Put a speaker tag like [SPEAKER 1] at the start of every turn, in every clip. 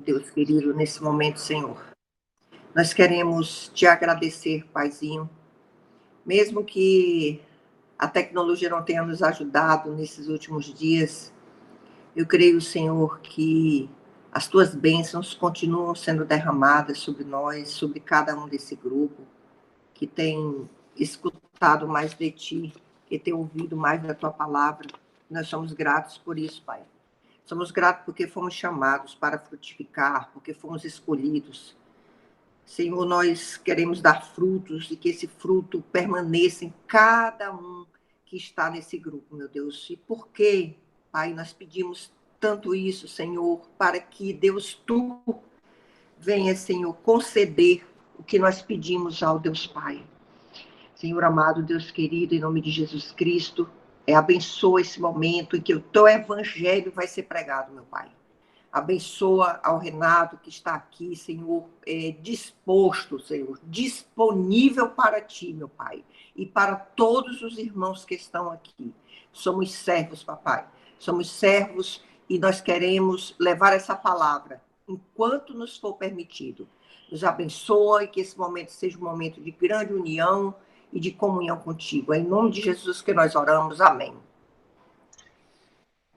[SPEAKER 1] Deus querido, nesse momento, Senhor. Nós queremos te agradecer, Paizinho, mesmo que a tecnologia não tenha nos ajudado nesses últimos dias, eu creio, Senhor, que as tuas bênçãos continuam sendo derramadas sobre nós, sobre cada um desse grupo, que tem escutado mais de ti, que tem ouvido mais da tua palavra. Nós somos gratos por isso, Pai. Somos gratos porque fomos chamados para frutificar, porque fomos escolhidos. Senhor, nós queremos dar frutos e que esse fruto permaneça em cada um que está nesse grupo, meu Deus. E por quê, Pai, nós pedimos tanto isso, Senhor, para que Deus, tu venha, Senhor, conceder o que nós pedimos ao Deus Pai. Senhor amado, Deus querido, em nome de Jesus Cristo, abençoa esse momento em que o teu evangelho vai ser pregado, meu Pai. Abençoa ao Renato que está aqui, Senhor, disposto, Senhor, disponível para ti, meu Pai, e para todos os irmãos que estão aqui. Somos servos, papai, somos servos e nós queremos levar essa palavra enquanto nos for permitido. Nos abençoa e que esse momento seja um momento de grande união e de comunhão contigo. É em nome de Jesus que nós oramos. Amém.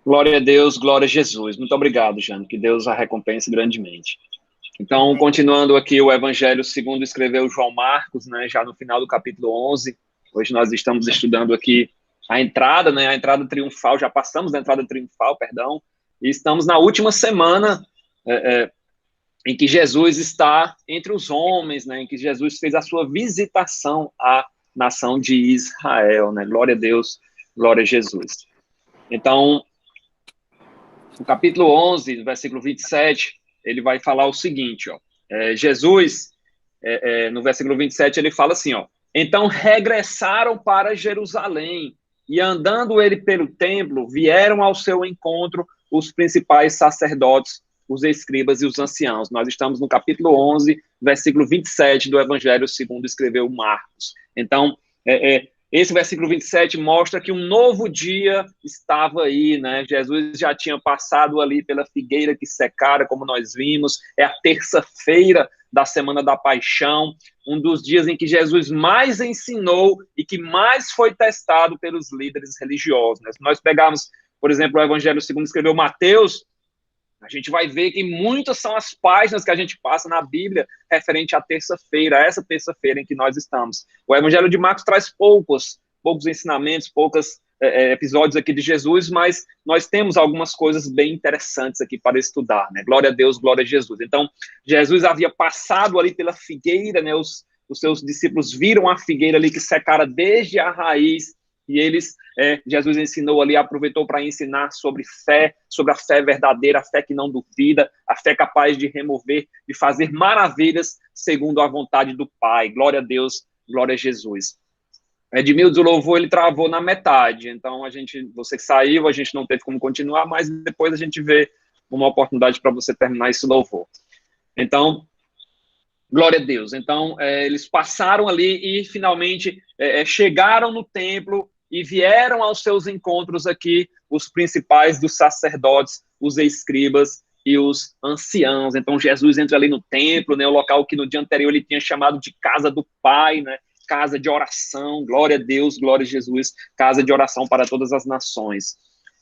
[SPEAKER 2] Glória a Deus, glória a Jesus. Muito obrigado, Jane, que Deus a recompense grandemente. Então, continuando aqui o Evangelho segundo escreveu João Marcos, né, já no final do capítulo 11. Hoje nós estamos estudando aqui a entrada, né, a entrada triunfal, já passamos da entrada triunfal, perdão, e estamos na última semana em que Jesus está entre os homens, né, em que Jesus fez a sua visitação à nação de Israel, né, glória a Deus, glória a Jesus. Então, no capítulo 11, versículo 27, ele vai falar o seguinte, ó, Jesus, no versículo 27, ele fala assim, ó, então regressaram para Jerusalém, e andando ele pelo templo, vieram ao seu encontro os principais sacerdotes, os escribas e os anciãos. Nós estamos no capítulo 11, versículo 27 do Evangelho segundo escreveu Marcos. Então, esse versículo 27 mostra que um novo dia estava aí, né? Jesus já tinha passado ali pela figueira que secara, como nós vimos. É a terça-feira da Semana da Paixão, um dos dias em que Jesus mais ensinou e que mais foi testado pelos líderes religiosos, né? Se nós pegarmos, por exemplo, o Evangelho segundo escreveu Mateus, a gente vai ver que muitas são as páginas que a gente passa na Bíblia referente à terça-feira, essa terça-feira em que nós estamos. O Evangelho de Marcos traz poucos ensinamentos, poucos episódios aqui de Jesus, mas nós temos algumas coisas bem interessantes aqui para estudar, né? Glória a Deus, glória a Jesus. Então, Jesus havia passado ali pela figueira, né? Os seus discípulos viram a figueira ali que secara desde a raiz, e Jesus ensinou ali, aproveitou para ensinar sobre fé, sobre a fé verdadeira, a fé que não duvida, a fé capaz de remover, de fazer maravilhas segundo a vontade do Pai. Glória a Deus, glória a Jesus. Edmilson, o louvor, ele travou na metade, então você que saiu, a gente não teve como continuar, mas depois a gente vê uma oportunidade para você terminar esse louvor. Então, glória a Deus. Então, eles passaram ali e finalmente chegaram no templo e vieram aos seus encontros aqui os principais dos sacerdotes, os escribas e os anciãos. Então, Jesus entra ali no templo, né, o local que no dia anterior ele tinha chamado de casa do Pai, né, casa de oração, glória a Deus, glória a Jesus, casa de oração para todas as nações.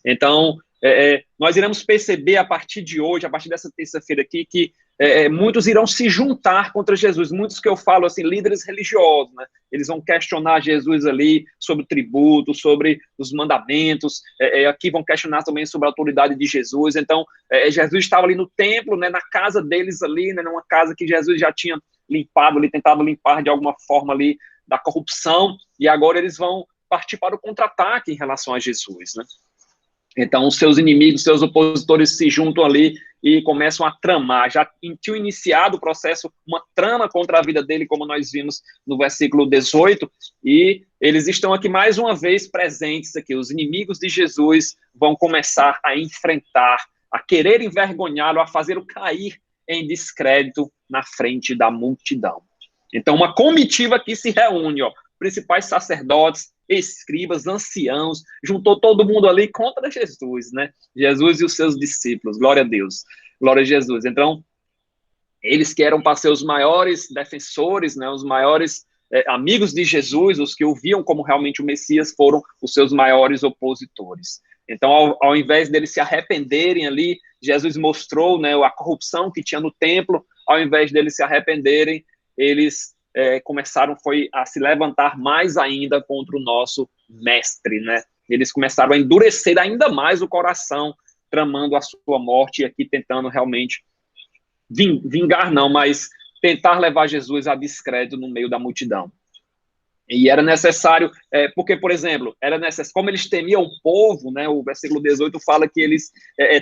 [SPEAKER 2] Então, nós iremos perceber a partir de hoje, a partir dessa terça-feira aqui, que muitos irão se juntar contra Jesus, muitos que eu falo assim, líderes religiosos, né? Eles vão questionar Jesus ali sobre o tributo, sobre os mandamentos, aqui vão questionar também sobre a autoridade de Jesus. Então, Jesus estava ali no templo, né, na casa deles ali, né, numa casa que Jesus já tinha limpado, ali, tentado limpar de alguma forma ali da corrupção, e agora eles vão partir para o contra-ataque em relação a Jesus, né? Então, os seus inimigos, seus opositores se juntam ali e começam a tramar. Já tinham iniciado o processo, uma trama contra a vida dele, como nós vimos no versículo 18, e eles estão aqui mais uma vez presentes aqui. Os inimigos de Jesus vão começar a enfrentar, a querer envergonhá-lo, a fazê-lo cair em descrédito na frente da multidão. Então, uma comitiva que se reúne, ó, principais sacerdotes, escribas, anciãos, juntou todo mundo ali contra Jesus, né? Jesus e os seus discípulos, glória a Deus, glória a Jesus. Então, Eles que eram para ser os maiores defensores, né, os maiores amigos de Jesus, os que o viam como realmente o Messias, foram os seus maiores opositores. Então, ao invés deles se arrependerem ali, Jesus mostrou, né, a corrupção que tinha no templo. Ao invés deles se arrependerem, eles começaram a se levantar mais ainda contra o nosso mestre, né? Eles começaram a endurecer ainda mais o coração, tramando a sua morte e aqui tentando realmente vingar não, mas tentar levar Jesus a descrédito no meio da multidão. E era necessário, porque, por exemplo, era necessário, como eles temiam o povo, né, o versículo 18 fala que eles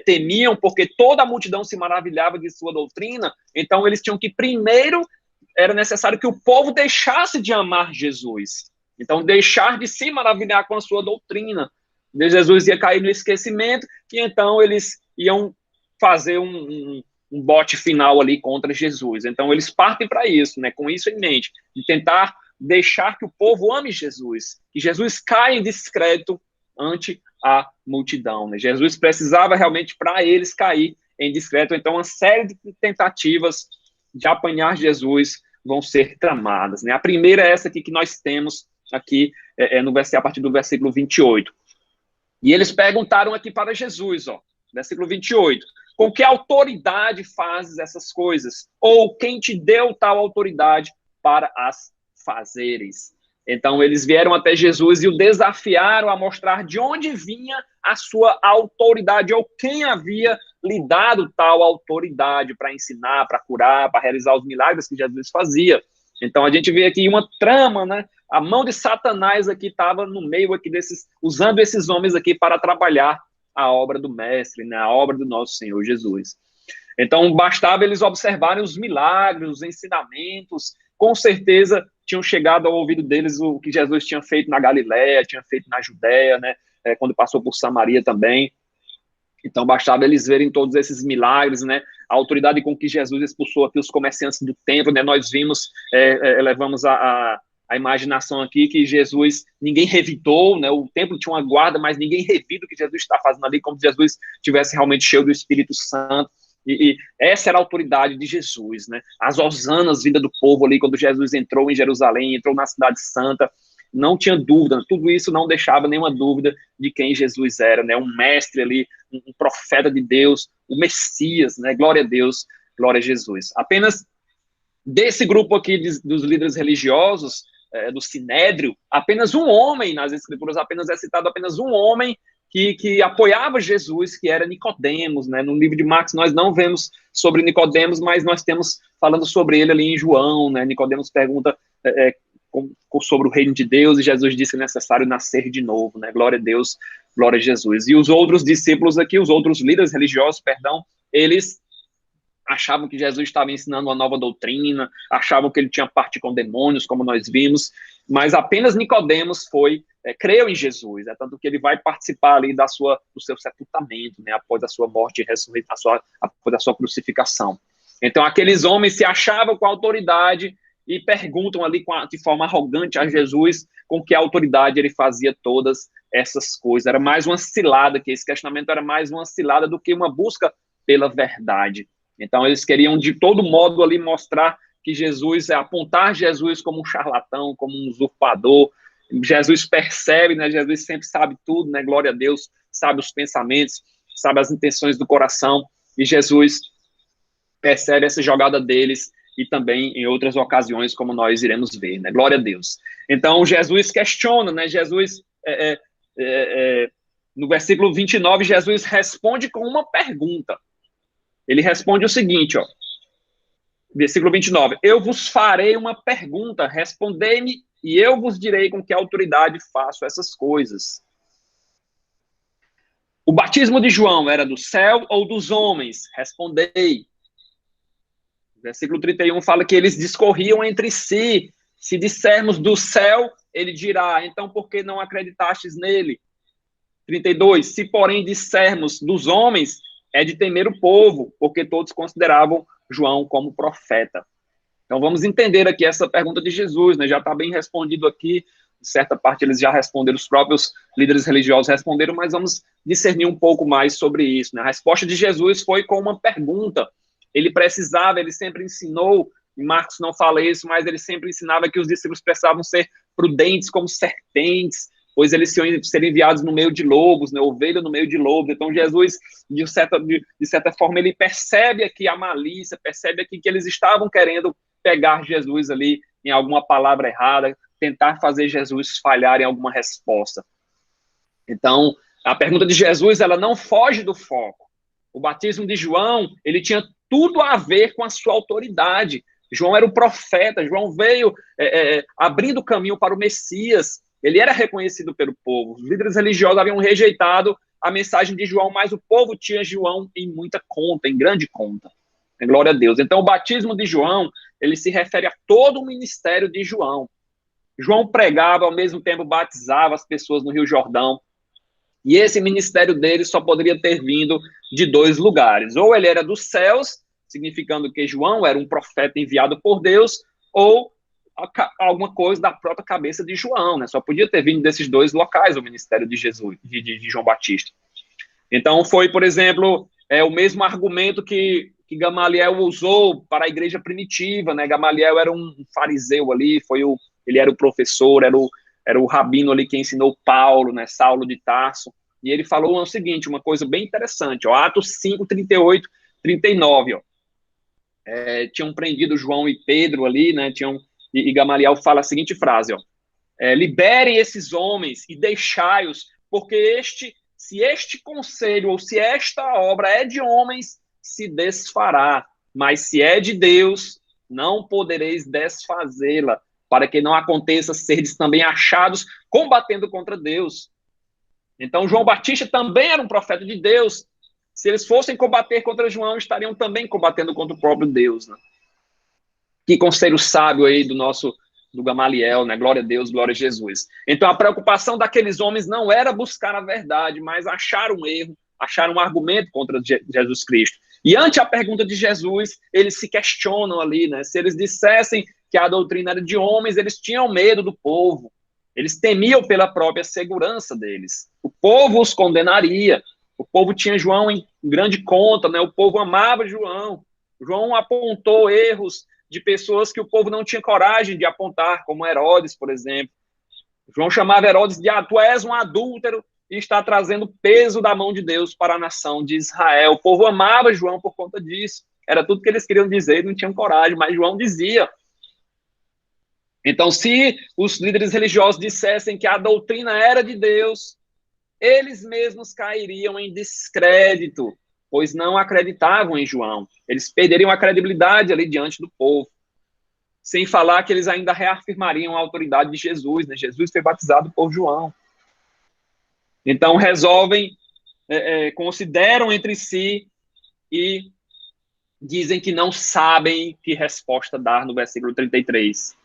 [SPEAKER 2] temiam porque toda a multidão se maravilhava de sua doutrina, então eles tinham que primeiro, era necessário que o povo deixasse de amar Jesus, então deixar de se maravilhar com a sua doutrina. Jesus ia cair no esquecimento e então eles iam fazer um bote final ali contra Jesus. Então eles partem para isso, né, com isso em mente, de tentar deixar que o povo ame Jesus, que Jesus caia em descrédito ante a multidão, né? Jesus precisava realmente para eles cair em descrédito, então uma série de tentativas de apanhar Jesus vão ser tramadas, né? A primeira é essa aqui que nós temos aqui a partir do versículo 28. E eles perguntaram aqui para Jesus, ó, versículo 28, com que autoridade fazes essas coisas? Ou quem te deu tal autoridade para as fazeres? Então, eles vieram até Jesus e o desafiaram a mostrar de onde vinha a sua autoridade, ou quem havia lhe dado tal autoridade para ensinar, para curar, para realizar os milagres que Jesus fazia. Então, a gente vê aqui uma trama, né? A mão de Satanás aqui estava no meio aqui usando esses homens aqui para trabalhar a obra do mestre, né, a obra do nosso Senhor Jesus. Então, bastava eles observarem os milagres, os ensinamentos, com certeza tinham chegado ao ouvido deles o que Jesus tinha feito na Galiléia, tinha feito na Judéia, né, quando passou por Samaria também. Então, bastava eles verem todos esses milagres, né, a autoridade com que Jesus expulsou aqui os comerciantes do templo, né, nós vimos, levamos a imaginação aqui que Jesus, ninguém revidou, né? O templo tinha uma guarda, mas ninguém revida o que Jesus está fazendo ali, como se Jesus estivesse realmente cheio do Espírito Santo. E essa era a autoridade de Jesus, né? As hosanas vinda do povo ali, quando Jesus entrou em Jerusalém, entrou na Cidade Santa, não tinha dúvida, tudo isso não deixava nenhuma dúvida de quem Jesus era, né? Um mestre ali, um profeta de Deus, o Messias, né? Glória a Deus, glória a Jesus. Apenas desse grupo aqui dos líderes religiosos, do Sinédrio, apenas um homem, nas Escrituras apenas é citado apenas um homem que apoiava Jesus, que era Nicodemos, né? No livro de Marcos nós não vemos sobre Nicodemos, mas nós temos falando sobre ele ali em João, né? Nicodemos pergunta sobre o reino de Deus, e Jesus disse que é necessário nascer de novo, né? Glória a Deus, glória a Jesus. E os outros discípulos aqui, os outros líderes religiosos, eles achavam que Jesus estava ensinando uma nova doutrina, achavam que ele tinha parte com demônios, como nós vimos, mas apenas Nicodemos creu em Jesus, tanto que ele vai participar ali do seu sepultamento, né, após a sua morte e ressurreição, após a sua crucificação. Então, aqueles homens se achavam com autoridade e perguntam ali de forma arrogante a Jesus com que autoridade ele fazia todas essas coisas. Era mais uma cilada, que esse questionamento era mais uma cilada do que uma busca pela verdade. Então, eles queriam, de todo modo, ali mostrar que Jesus, apontar Jesus como um charlatão, como um usurpador. Jesus percebe, né? Jesus sempre sabe tudo, né? Glória a Deus, sabe os pensamentos, sabe as intenções do coração. E Jesus percebe essa jogada deles e também em outras ocasiões, como nós iremos ver, né? Glória a Deus. Então, Jesus questiona, né? Jesus, no versículo 29, Jesus responde com uma pergunta. Ele responde o seguinte, ó, versículo 29, eu vos farei uma pergunta, respondei-me e eu vos direi com que autoridade faço essas coisas. O batismo de João era do céu ou dos homens? Respondei. Versículo 31 fala que eles discorriam entre si, se dissermos do céu, ele dirá, então por que não acreditastes nele? 32, se porém dissermos dos homens, é de temer o povo, porque todos consideravam João como profeta. Então, vamos entender aqui essa pergunta de Jesus, né? Já está bem respondido aqui, de certa parte eles já responderam, os próprios líderes religiosos responderam, mas vamos discernir um pouco mais sobre isso, né? A resposta de Jesus foi com uma pergunta. ele precisava, ele sempre ensinou, e Marcos não fala isso, mas ele sempre ensinava que os discípulos precisavam ser prudentes como serpentes, pois eles iam ser enviados no meio de lobos, né, ovelha no meio de lobos. Então Jesus, de certa forma, ele percebe aqui a malícia, percebe aqui que eles estavam querendo pegar Jesus ali em alguma palavra errada, tentar fazer Jesus falhar em alguma resposta. Então, a pergunta de Jesus, ela não foge do foco. O batismo de João, ele tinha tudo a ver com a sua autoridade. João era o profeta, João veio abrindo o caminho para o Messias. Ele era reconhecido pelo povo. Os líderes religiosos haviam rejeitado a mensagem de João, mas o povo tinha João em muita conta, em grande conta. Glória a Deus. Então, o batismo de João, ele se refere a todo o ministério de João. João pregava, ao mesmo tempo batizava as pessoas no Rio Jordão. E esse ministério dele só poderia ter vindo de dois lugares. Ou ele era dos céus, significando que João era um profeta enviado por Deus, ou alguma coisa da própria cabeça de João, né? Só podia ter vindo desses dois locais o ministério de Jesus, de João Batista. Então foi, por exemplo, o mesmo argumento que Gamaliel usou para a igreja primitiva, né? Gamaliel era um fariseu ali, ele era o professor, era o rabino ali que ensinou Paulo, né? Saulo de Tarso, e ele falou o seguinte, uma coisa bem interessante, ó, Atos 5, 38, 39, ó. Tinham prendido João e Pedro ali, né? E Gamaliel fala a seguinte frase, ó, liberem esses homens e deixai-os, porque se este conselho ou se esta obra é de homens, se desfará, mas se é de Deus, não podereis desfazê-la, para que não aconteça serdes também achados combatendo contra Deus. Então, João Batista também era um profeta de Deus. Se eles fossem combater contra João, estariam também combatendo contra o próprio Deus, né? Que conselho sábio aí do Gamaliel, né? Glória a Deus, glória a Jesus. Então, a preocupação daqueles homens não era buscar a verdade, mas achar um erro, achar um argumento contra Jesus Cristo. E ante a pergunta de Jesus, eles se questionam ali, né? Se eles dissessem que a doutrina era de homens, eles tinham medo do povo. Eles temiam pela própria segurança deles. O povo os condenaria. O povo tinha João em grande conta, né? O povo amava João. João apontou erros de pessoas que o povo não tinha coragem de apontar, como Herodes, por exemplo. João chamava Herodes de tu és um adúltero e está trazendo peso da mão de Deus para a nação de Israel. O povo amava João por conta disso. Era tudo que eles queriam dizer, não tinham coragem, mas João dizia. Então, se os líderes religiosos dissessem que a doutrina era de Deus, eles mesmos cairiam em descrédito, pois não acreditavam em João. Eles perderiam a credibilidade ali diante do povo. Sem falar que eles ainda reafirmariam a autoridade de Jesus, né? Jesus foi batizado por João. Então, resolvem, consideram entre si e dizem que não sabem que resposta dar no versículo 33.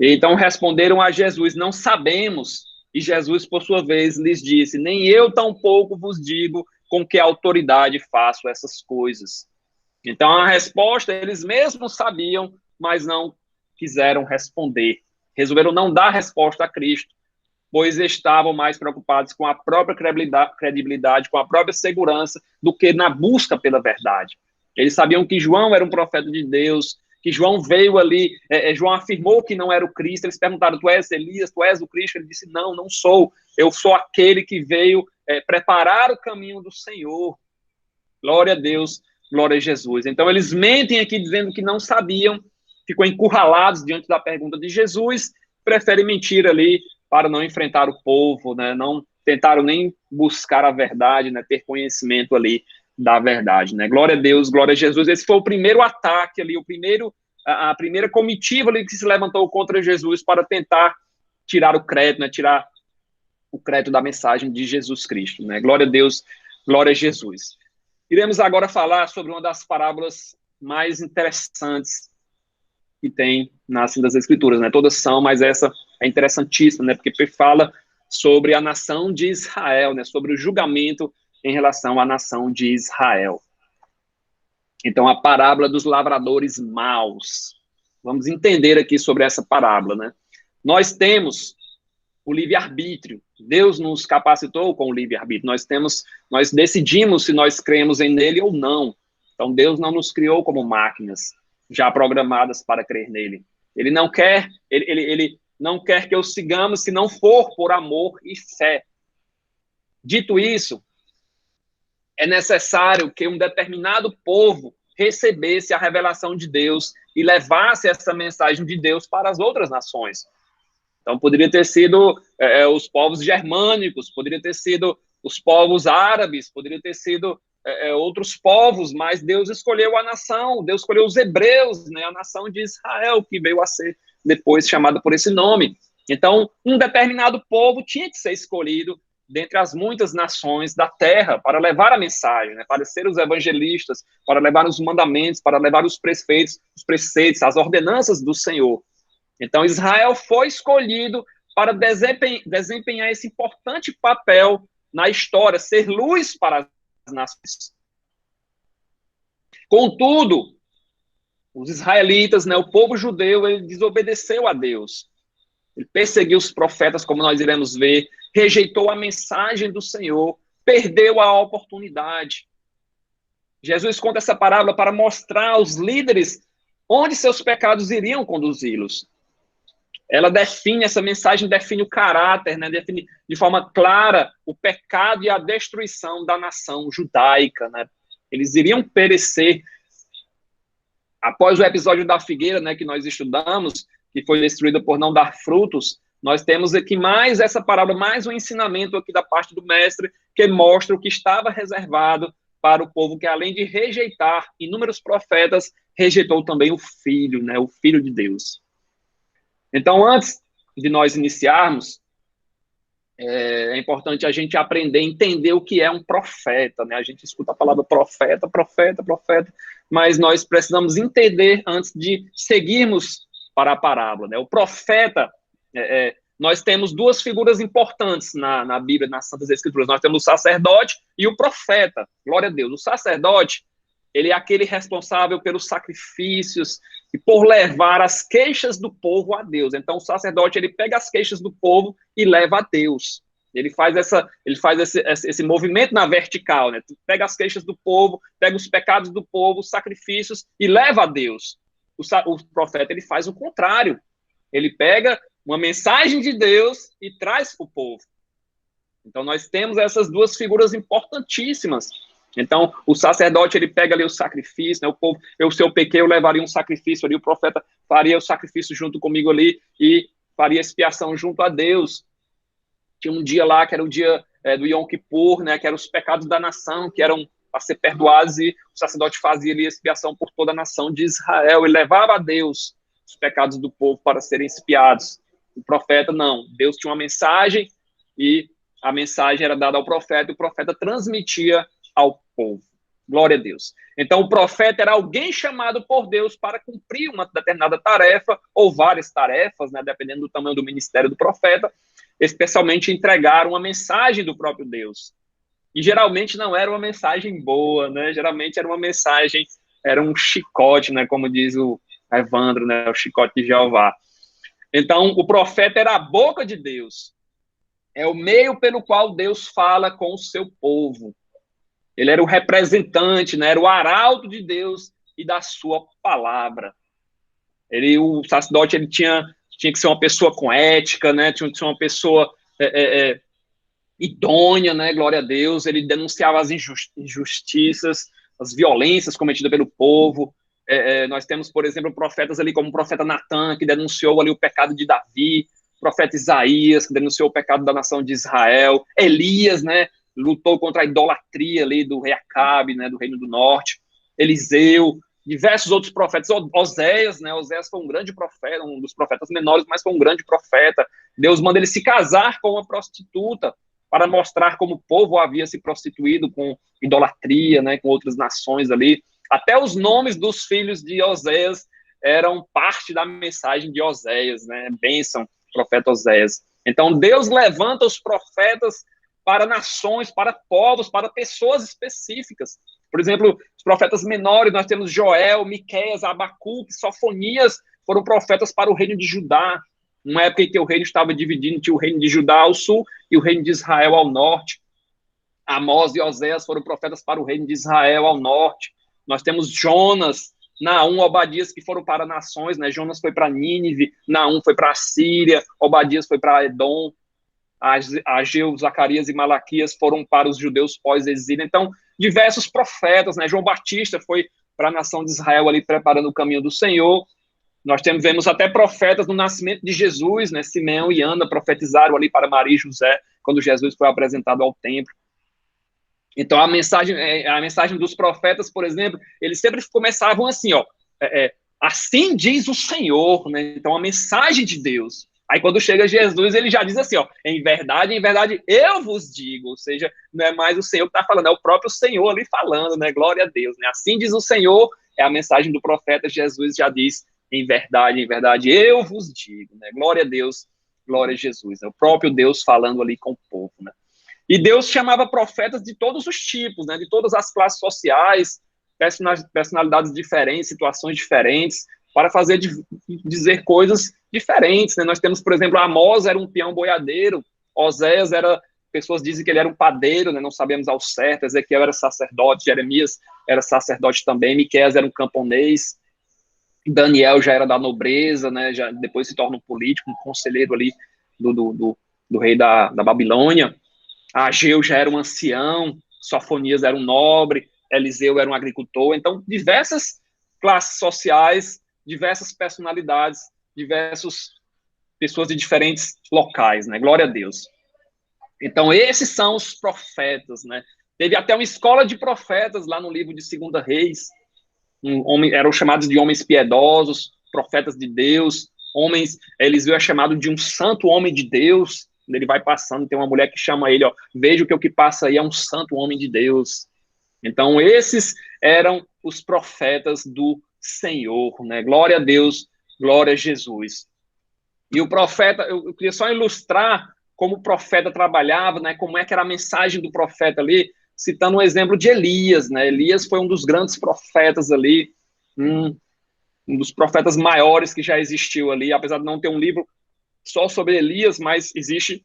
[SPEAKER 2] Então responderam a Jesus, não sabemos. E Jesus, por sua vez, lhes disse, nem eu tampouco vos digo com que autoridade faço essas coisas. Então a resposta eles mesmos sabiam, mas não quiseram responder. Resolveram não dar resposta a Cristo, pois estavam mais preocupados com a própria credibilidade, com a própria segurança, do que na busca pela verdade. Eles sabiam que João era um profeta de Deus, que João veio ali, João afirmou que não era o Cristo, eles perguntaram, tu és Elias, tu és o Cristo? Ele disse, não, não sou, eu sou aquele que veio preparar o caminho do Senhor. Glória a Deus, glória a Jesus. Então eles mentem aqui dizendo que não sabiam, ficam encurralados diante da pergunta de Jesus, preferem mentir ali para não enfrentar o povo, né? Não tentaram nem buscar a verdade, né? Ter conhecimento ali da verdade, né? Glória a Deus, glória a Jesus. Esse foi o primeiro ataque ali, a primeira comitiva ali que se levantou contra Jesus para tentar tirar o crédito, né? Tirar o crédito da mensagem de Jesus Cristo, né? Glória a Deus, glória a Jesus. Iremos agora falar sobre uma das parábolas mais interessantes que tem nas Escrituras, né? Todas são, mas essa é interessantíssima, né? Porque fala sobre a nação de Israel, né? Sobre o julgamento em relação à nação de Israel. Então, a parábola dos lavradores maus. Vamos entender aqui sobre essa parábola, né? Nós temos o livre-arbítrio. Deus nos capacitou com o livre-arbítrio. Nós decidimos se nós cremos nele ou não. Então, Deus não nos criou como máquinas já programadas para crer nele. Ele não quer, ele não quer que o sigamos se não for por amor e fé. Dito isso, é necessário que um determinado povo recebesse a revelação de Deus e levasse essa mensagem de Deus para as outras nações. Então, poderia ter sido os povos germânicos, poderia ter sido os povos árabes, poderia ter sido outros povos, mas Deus escolheu a nação, Deus escolheu os hebreus, né, a nação de Israel, que veio a ser depois chamada por esse nome. Então, um determinado povo tinha que ser escolhido dentre as muitas nações da terra para levar a mensagem, né, para ser os evangelistas, para levar os mandamentos, para levar os preceitos, as ordenanças do Senhor. Então, Israel foi escolhido para desempenhar esse importante papel na história, ser luz para as nações. Contudo, os israelitas, né, o povo judeu, ele desobedeceu a Deus. Ele perseguiu os profetas, como nós iremos ver, rejeitou a mensagem do Senhor, perdeu a oportunidade. Jesus conta essa parábola para mostrar aos líderes onde seus pecados iriam conduzi-los. Ela define, essa mensagem define o caráter, né, define de forma clara o pecado e a destruição da nação judaica, né? Eles iriam perecer. Após o episódio da figueira, né, que nós estudamos, que foi destruída por não dar frutos, nós temos aqui mais essa parábola, mais um ensinamento aqui da parte do mestre, que mostra o que estava reservado para o povo que, além de rejeitar inúmeros profetas, rejeitou também o Filho, né, o Filho de Deus. Então, antes de nós iniciarmos, é importante a gente aprender a entender o que é um profeta, né? A gente escuta a palavra profeta, mas nós precisamos entender antes de seguirmos para a parábola, né? O profeta, nós temos duas figuras importantes na Bíblia, nas Santas Escrituras. Nós temos o sacerdote e o profeta. Glória a Deus. O sacerdote, ele é aquele responsável pelos sacrifícios e por levar as queixas do povo a Deus. Então, o sacerdote, ele pega as queixas do povo e leva a Deus. Ele faz esse movimento na vertical, né? Pega as queixas do povo, pega os pecados do povo, os sacrifícios e leva a Deus. O profeta, ele faz o contrário. Ele pega uma mensagem de Deus e traz para o povo. Então, nós temos essas duas figuras importantíssimas. Então, o sacerdote, ele pega ali o sacrifício, né? O povo, se eu pequei, eu levaria um sacrifício ali, o profeta faria o sacrifício junto comigo ali e faria expiação junto a Deus. Tinha um dia lá, que era o dia do Yom Kippur, né? Que eram os pecados da nação, que eram para ser perdoados, e o sacerdote fazia ali expiação por toda a nação de Israel, e levava a Deus os pecados do povo para serem expiados. O profeta, não. Deus tinha uma mensagem, e a mensagem era dada ao profeta, e o profeta transmitia ao povo. Glória a Deus. Então, o profeta era alguém chamado por Deus para cumprir uma determinada tarefa, ou várias tarefas, né, dependendo do tamanho do ministério do profeta, especialmente entregar uma mensagem do próprio Deus. E geralmente não era uma mensagem boa, né? Geralmente era uma mensagem, era um chicote, né, como diz o Evandro, né, o chicote de Jeová. Então, o profeta era a boca de Deus. É o meio pelo qual Deus fala com o seu povo. Ele era o representante, né? Era o arauto de Deus e da sua palavra. O sacerdote, ele tinha que ser uma pessoa com ética, né? Tinha que ser uma pessoa idônea, né? Glória a Deus. Ele denunciava as injustiças, as violências cometidas pelo povo. Nós temos, por exemplo, profetas ali como o profeta Natan, que denunciou ali o pecado de Davi, o profeta Isaías, que denunciou o pecado da nação de Israel, Elias, né? Lutou contra a idolatria ali do rei Acabe, né, do Reino do Norte, Eliseu, diversos outros profetas, Oséias, né, Oséias foi um grande profeta, um dos profetas menores, mas foi um grande profeta. Deus manda ele se casar com uma prostituta para mostrar como o povo havia se prostituído com idolatria, né, com outras nações ali. Até os nomes dos filhos de Oséias eram parte da mensagem de Oséias, né, bênção, profeta Oséias. Então, Deus levanta os profetas para nações, para povos, para pessoas específicas. Por exemplo, os profetas menores, nós temos Joel, Miqueias, Abacuque, Sofonias, foram profetas para o reino de Judá, numa época em que o reino estava dividido, tinha o reino de Judá ao sul e o reino de Israel ao norte. Amós e Oséias foram profetas para o reino de Israel ao norte. Nós temos Jonas, Naum, Obadias, que foram para nações, né? Jonas foi para Nínive, Naum foi para a Síria, Obadias foi para Edom, Ageu, Zacarias e Malaquias foram para os judeus pós-exílio. Então, diversos profetas, né? João Batista foi para a nação de Israel ali preparando o caminho do Senhor. Nós vemos até profetas no nascimento de Jesus, né? Simeão e Ana profetizaram ali para Maria e José quando Jesus foi apresentado ao templo. Então, a mensagem dos profetas, por exemplo, eles sempre começavam assim, ó, assim diz o Senhor, né? Então, a mensagem de Deus. Aí, quando chega Jesus, ele já diz assim, ó, em verdade, eu vos digo. Ou seja, não é mais o Senhor que está falando, é o próprio Senhor ali falando, né? Glória a Deus, né? Assim diz o Senhor, é a mensagem do profeta. Jesus já diz, em verdade, eu vos digo, né? Glória a Deus, glória a Jesus. É o próprio Deus falando ali com o povo, né? E Deus chamava profetas de todos os tipos, né? De todas as classes sociais, personalidades diferentes, situações diferentes, para dizer coisas diferentes, né? Nós temos, por exemplo, Amós era um peão boiadeiro, Oséias pessoas dizem que ele era um padeiro, né? Não sabemos ao certo, Ezequiel era sacerdote, Jeremias era sacerdote também, Miqueias era um camponês, Daniel já era da nobreza, né? Já depois se torna um político, um conselheiro ali do rei da Babilônia. Ageu já era um ancião, Sofonias era um nobre, Eliseu era um agricultor. Então, diversas classes sociais, diversas personalidades, diversas pessoas de diferentes locais, né? Glória a Deus. Então, esses são os profetas, né? Teve até uma escola de profetas lá no livro de 2 Reis. Eram chamados de homens piedosos, profetas de Deus, Eliseu é chamado de um santo homem de Deus. Ele vai passando, tem uma mulher que chama ele, ó, veja que o que passa aí é um santo homem de Deus. Então, esses eram os profetas do Senhor, né? Glória a Deus, glória a Jesus. E o profeta, eu queria só ilustrar como o profeta trabalhava, né? Como é que era a mensagem do profeta ali, citando um exemplo de Elias, né? Elias foi um dos grandes profetas ali, um dos profetas maiores que já existiu ali, apesar de não ter um livro só sobre Elias, mas existe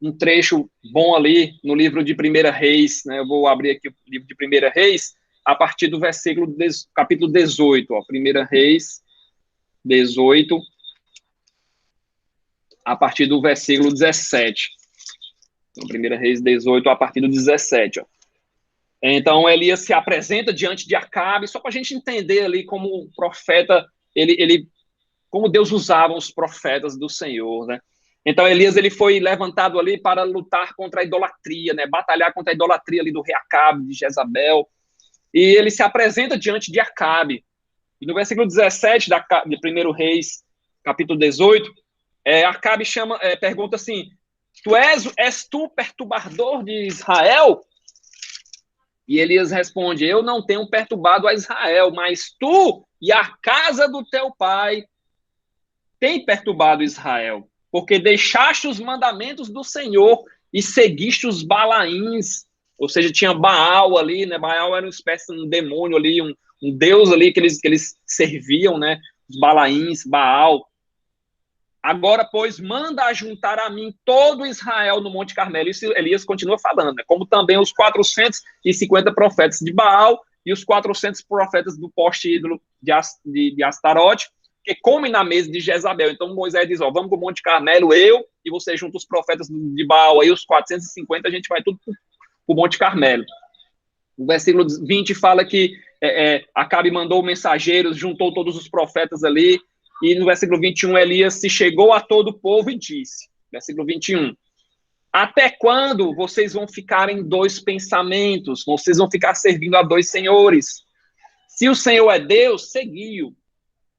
[SPEAKER 2] um trecho bom ali no livro de 1 Reis, né? Eu vou abrir aqui o livro de 1 Reis, a partir do capítulo 18, ó, 1 Reis 18, a partir do versículo 17. Então, 1 Reis 18, a partir do 17, ó. Então, Elias se apresenta diante de Acabe, só para a gente entender ali como o profeta, como Deus usava os profetas do Senhor, né? Então, Elias ele foi levantado ali para lutar contra a idolatria, né? Batalhar contra a idolatria ali do rei Acabe, de Jezabel. E ele se apresenta diante de Acabe. E no versículo 17 de 1 Reis, capítulo 18, Acabe pergunta assim, és tu perturbador de Israel? E Elias responde, eu não tenho perturbado a Israel, mas tu e a casa do teu pai têm perturbado Israel, porque deixaste os mandamentos do Senhor e seguiste os Balaíns. Ou seja, tinha Baal ali, né? Baal era uma espécie de um demônio ali, um deus ali que eles serviam, né? Os Balaíns, Baal. Agora, pois, manda ajuntar a mim todo Israel no Monte Carmelo. Isso Elias continua falando, né? Como também os 450 profetas de Baal e os 400 profetas do poste ídolo de Astarote, que comem na mesa de Jezabel. Então Moisés diz, ó, vamos para o Monte Carmelo, eu e você junta os profetas de Baal, aí os 450, a gente vai tudo para o Monte Carmelo. O versículo 20 fala que Acabe mandou mensageiros, juntou todos os profetas ali, e no versículo 21, Elias se chegou a todo o povo e disse, versículo 21, até quando vocês vão ficar em dois pensamentos? Vocês vão ficar servindo a dois senhores? Se o Senhor é Deus, seguiu.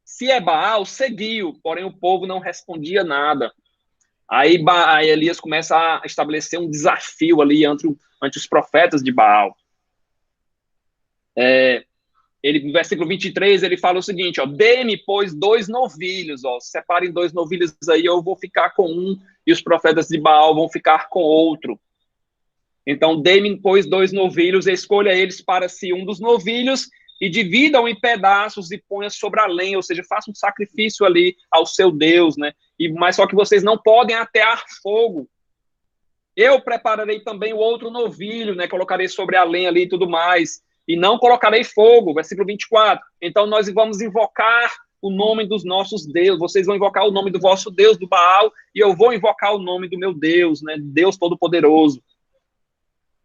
[SPEAKER 2] Se é Baal, seguiu. Porém, o povo não respondia nada. Aí Elias começa a estabelecer um desafio ali entre os profetas de Baal. No versículo 23, ele fala o seguinte, ó, dê-me, pois, 2 novilhos, ó, separem 2 novilhos aí, eu vou ficar com um, e os profetas de Baal vão ficar com outro. Então, dê-me, pois, 2 novilhos, escolha eles para si um dos novilhos, e dividam em pedaços e ponha sobre a lenha, ou seja, faça um sacrifício ali ao seu Deus, né? Mas só que vocês não podem atear fogo. Eu prepararei também o outro novilho, né? Colocarei sobre a lenha ali e tudo mais. e não colocarei fogo, versículo 24. Então nós vamos invocar o nome dos nossos deuses, vocês vão invocar o nome do vosso Deus, do Baal, e eu vou invocar o nome do meu Deus, né, Deus Todo-Poderoso.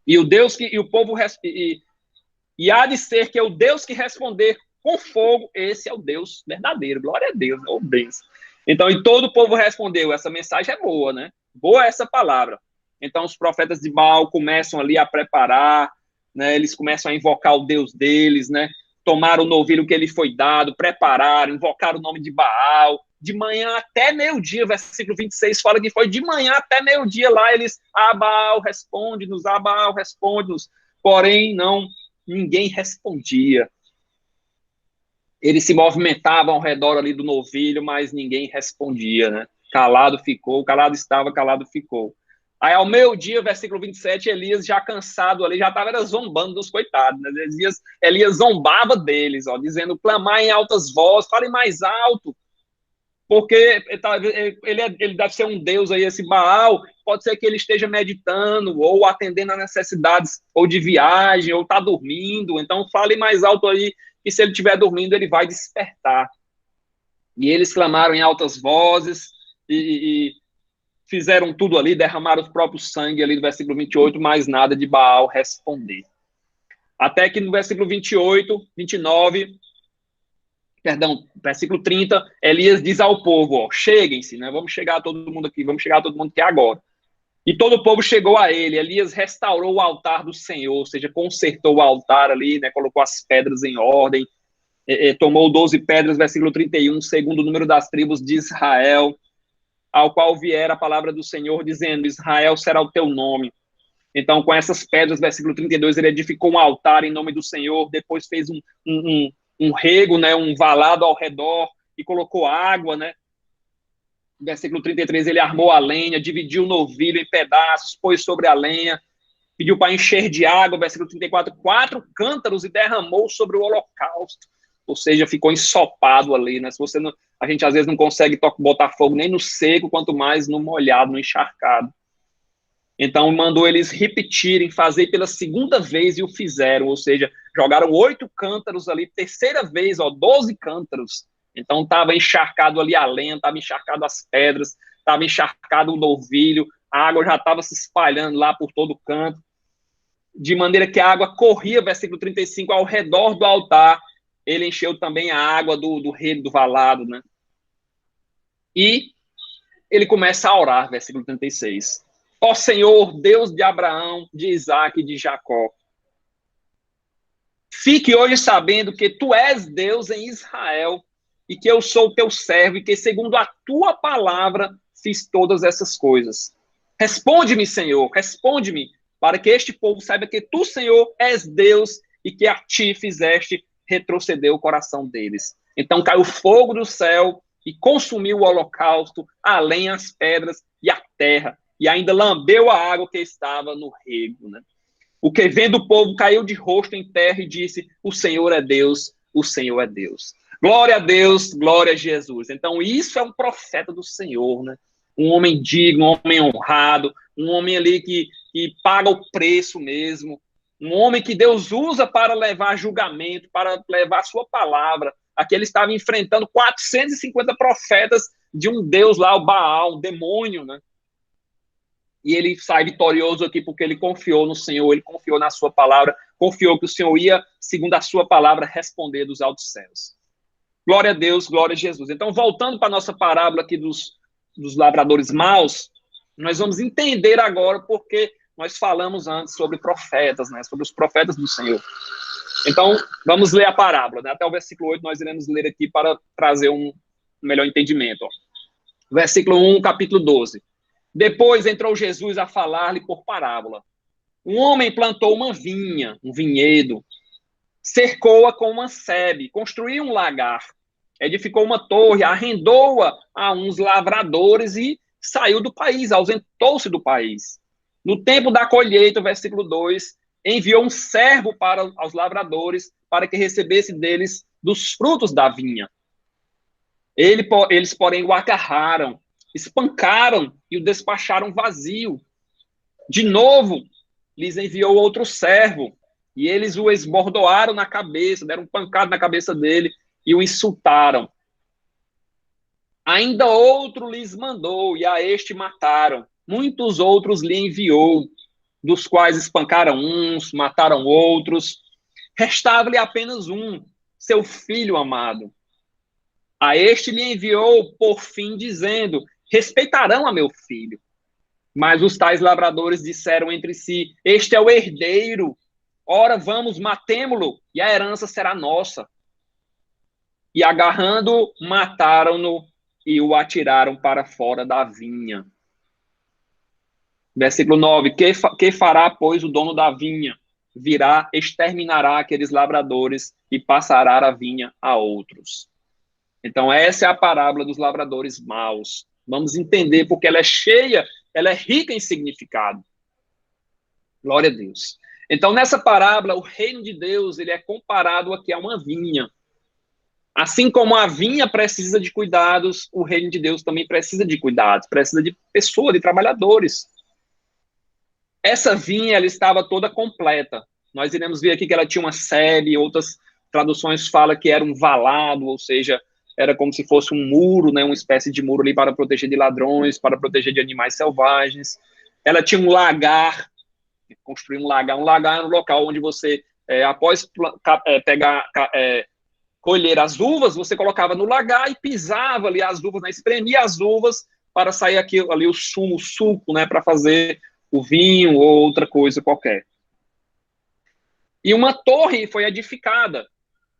[SPEAKER 2] E o Deus que, e o povo, e há de ser que é o Deus que responder com fogo, esse é o Deus verdadeiro, glória a Deus, oh Deus. Então, e todo o povo respondeu, essa mensagem é boa, né? Boa essa palavra. Então, os profetas de Baal começam ali a preparar, né? Eles começam a invocar o Deus deles, né? Tomaram o novilho que ele foi dado, prepararam, invocaram o nome de Baal, de manhã até meio-dia, versículo 26 fala que foi de manhã até meio-dia lá, eles, Baal, responde-nos, Baal, responde-nos, porém, não, ninguém respondia. Eles se movimentavam ao redor ali do novilho, mas ninguém respondia, né? Calado ficou, calado estava, calado ficou. Aí, ao meio-dia, versículo 27, Elias, já cansado ali, já estava zombando dos coitados, né? Elias zombava deles, ó, dizendo, clamar em altas vozes, falem mais alto, porque ele deve ser um deus aí, esse Baal, pode ser que ele esteja meditando, ou atendendo a necessidades, ou de viagem, ou está dormindo, então fale mais alto aí, que se ele estiver dormindo, ele vai despertar. E eles clamaram em altas vozes, e fizeram tudo ali, derramaram o próprio sangue ali no versículo 28, mas nada de Baal responder. Até que no versículo 28, 29, perdão, versículo 30, Elias diz ao povo, ó, cheguem-se, né? Vamos chegar todo mundo aqui agora. E todo o povo chegou a ele. Elias restaurou o altar do Senhor, ou seja, consertou o altar ali, né? Colocou as pedras em ordem, tomou 12 pedras, versículo 31, segundo o número das tribos de Israel, ao qual vier a palavra do Senhor, dizendo, Israel será o teu nome. Então, com essas pedras, versículo 32, ele edificou um altar em nome do Senhor, depois fez um rego, né, um valado ao redor, e colocou água, né? Versículo 33, ele armou a lenha, dividiu o novilho em pedaços, pôs sobre a lenha, pediu para encher de água, versículo 34, 4 cântaros e derramou sobre o holocausto. Ou seja, ficou ensopado ali, né? Se você não, a gente às vezes não consegue botar fogo nem no seco, quanto mais no molhado, no encharcado. Então mandou eles repetirem, fazer pela segunda vez e o fizeram, ou seja, jogaram 8 cântaros ali, terceira vez, ó, 12 cântaros. Então estava encharcado ali a lenha, estava encharcado as pedras, estava encharcado o novilho, a água já estava se espalhando lá por todo o canto, de maneira que a água corria, versículo 35, ao redor do altar. Ele encheu também a água do rego, do valado, né? E ele começa a orar, versículo 36. Ó Senhor, Deus de Abraão, de Isaque e de Jacó, fique hoje sabendo que tu és Deus em Israel e que eu sou teu servo e que segundo a tua palavra fiz todas essas coisas. Responde-me, Senhor, responde-me, para que este povo saiba que tu, Senhor, és Deus e que a ti fizeste retroceder o coração deles. Então caiu fogo do céu e consumiu o holocausto, a lenha, as pedras e a terra, e ainda lambeu a água que estava no rego, né? O que vendo o povo caiu de rosto em terra e disse, o Senhor é Deus, o Senhor é Deus. Glória a Deus, glória a Jesus. Então isso é um profeta do Senhor, né? Um homem digno, um homem honrado, um homem ali que paga o preço mesmo, um homem que Deus usa para levar julgamento, para levar a sua palavra. Aqui ele estava enfrentando 450 profetas de um Deus lá, o Baal, um demônio, né? E ele sai vitorioso aqui porque ele confiou no Senhor, ele confiou na sua palavra, confiou que o Senhor ia, segundo a sua palavra, responder dos altos céus. Glória a Deus, glória a Jesus. Então, voltando para a nossa parábola aqui dos lavradores maus, nós vamos entender agora porque nós falamos antes sobre profetas, né? Sobre os profetas do Senhor. Então, vamos ler a parábola, né? Até o versículo 8 nós iremos ler aqui para trazer um melhor entendimento. Ó. Versículo 1, capítulo 12. Depois entrou Jesus a falar-lhe por parábola. Um homem plantou uma vinha, um vinhedo, cercou-a com uma sebe, construiu um lagar, edificou uma torre, arrendou-a a uns lavradores e saiu do país, ausentou-se do país. No tempo da colheita, versículo 2, enviou um servo para os lavradores para que recebesse deles dos frutos da vinha. Eles, porém, o agarraram, espancaram e o despacharam vazio. De novo, lhes enviou outro servo, E eles o esbordoaram na cabeça, deram um pancada na cabeça dele e o insultaram. Ainda outro lhes mandou, e a este mataram. Muitos outros lhe enviou, dos quais espancaram uns, mataram outros. Restava-lhe apenas um, seu filho amado. A este lhe enviou, por fim, dizendo: respeitarão a meu filho. Mas os tais lavradores disseram entre si: este é o herdeiro. Ora, vamos, matemo-lo, e a herança será nossa. E agarrando, mataram-no e o atiraram para fora da vinha. Versículo 9. Que fará, pois, o dono da vinha? Virá, exterminará aqueles lavradores e passará a vinha a outros. Então, essa é a parábola dos lavradores maus. Vamos entender porque ela é cheia, ela é rica em significado. Glória a Deus. Então, nessa parábola, o reino de Deus ele é comparado aqui a uma vinha. Assim como a vinha precisa de cuidados, o reino de Deus também precisa de cuidados, precisa de pessoas, de trabalhadores. Essa vinha ela estava toda completa. Nós iremos ver aqui que ela tinha uma sebe, outras traduções falam que era um valado, ou seja, era como se fosse um muro, né, uma espécie de muro ali para proteger de ladrões, para proteger de animais selvagens. Ela tinha um lagar, construir um lagar é um local onde você, após colher as uvas, você colocava no lagar e pisava ali as uvas, né, espremia as uvas para sair ali o sumo, o suco, né, para fazer o vinho ou outra coisa qualquer. E uma torre foi edificada.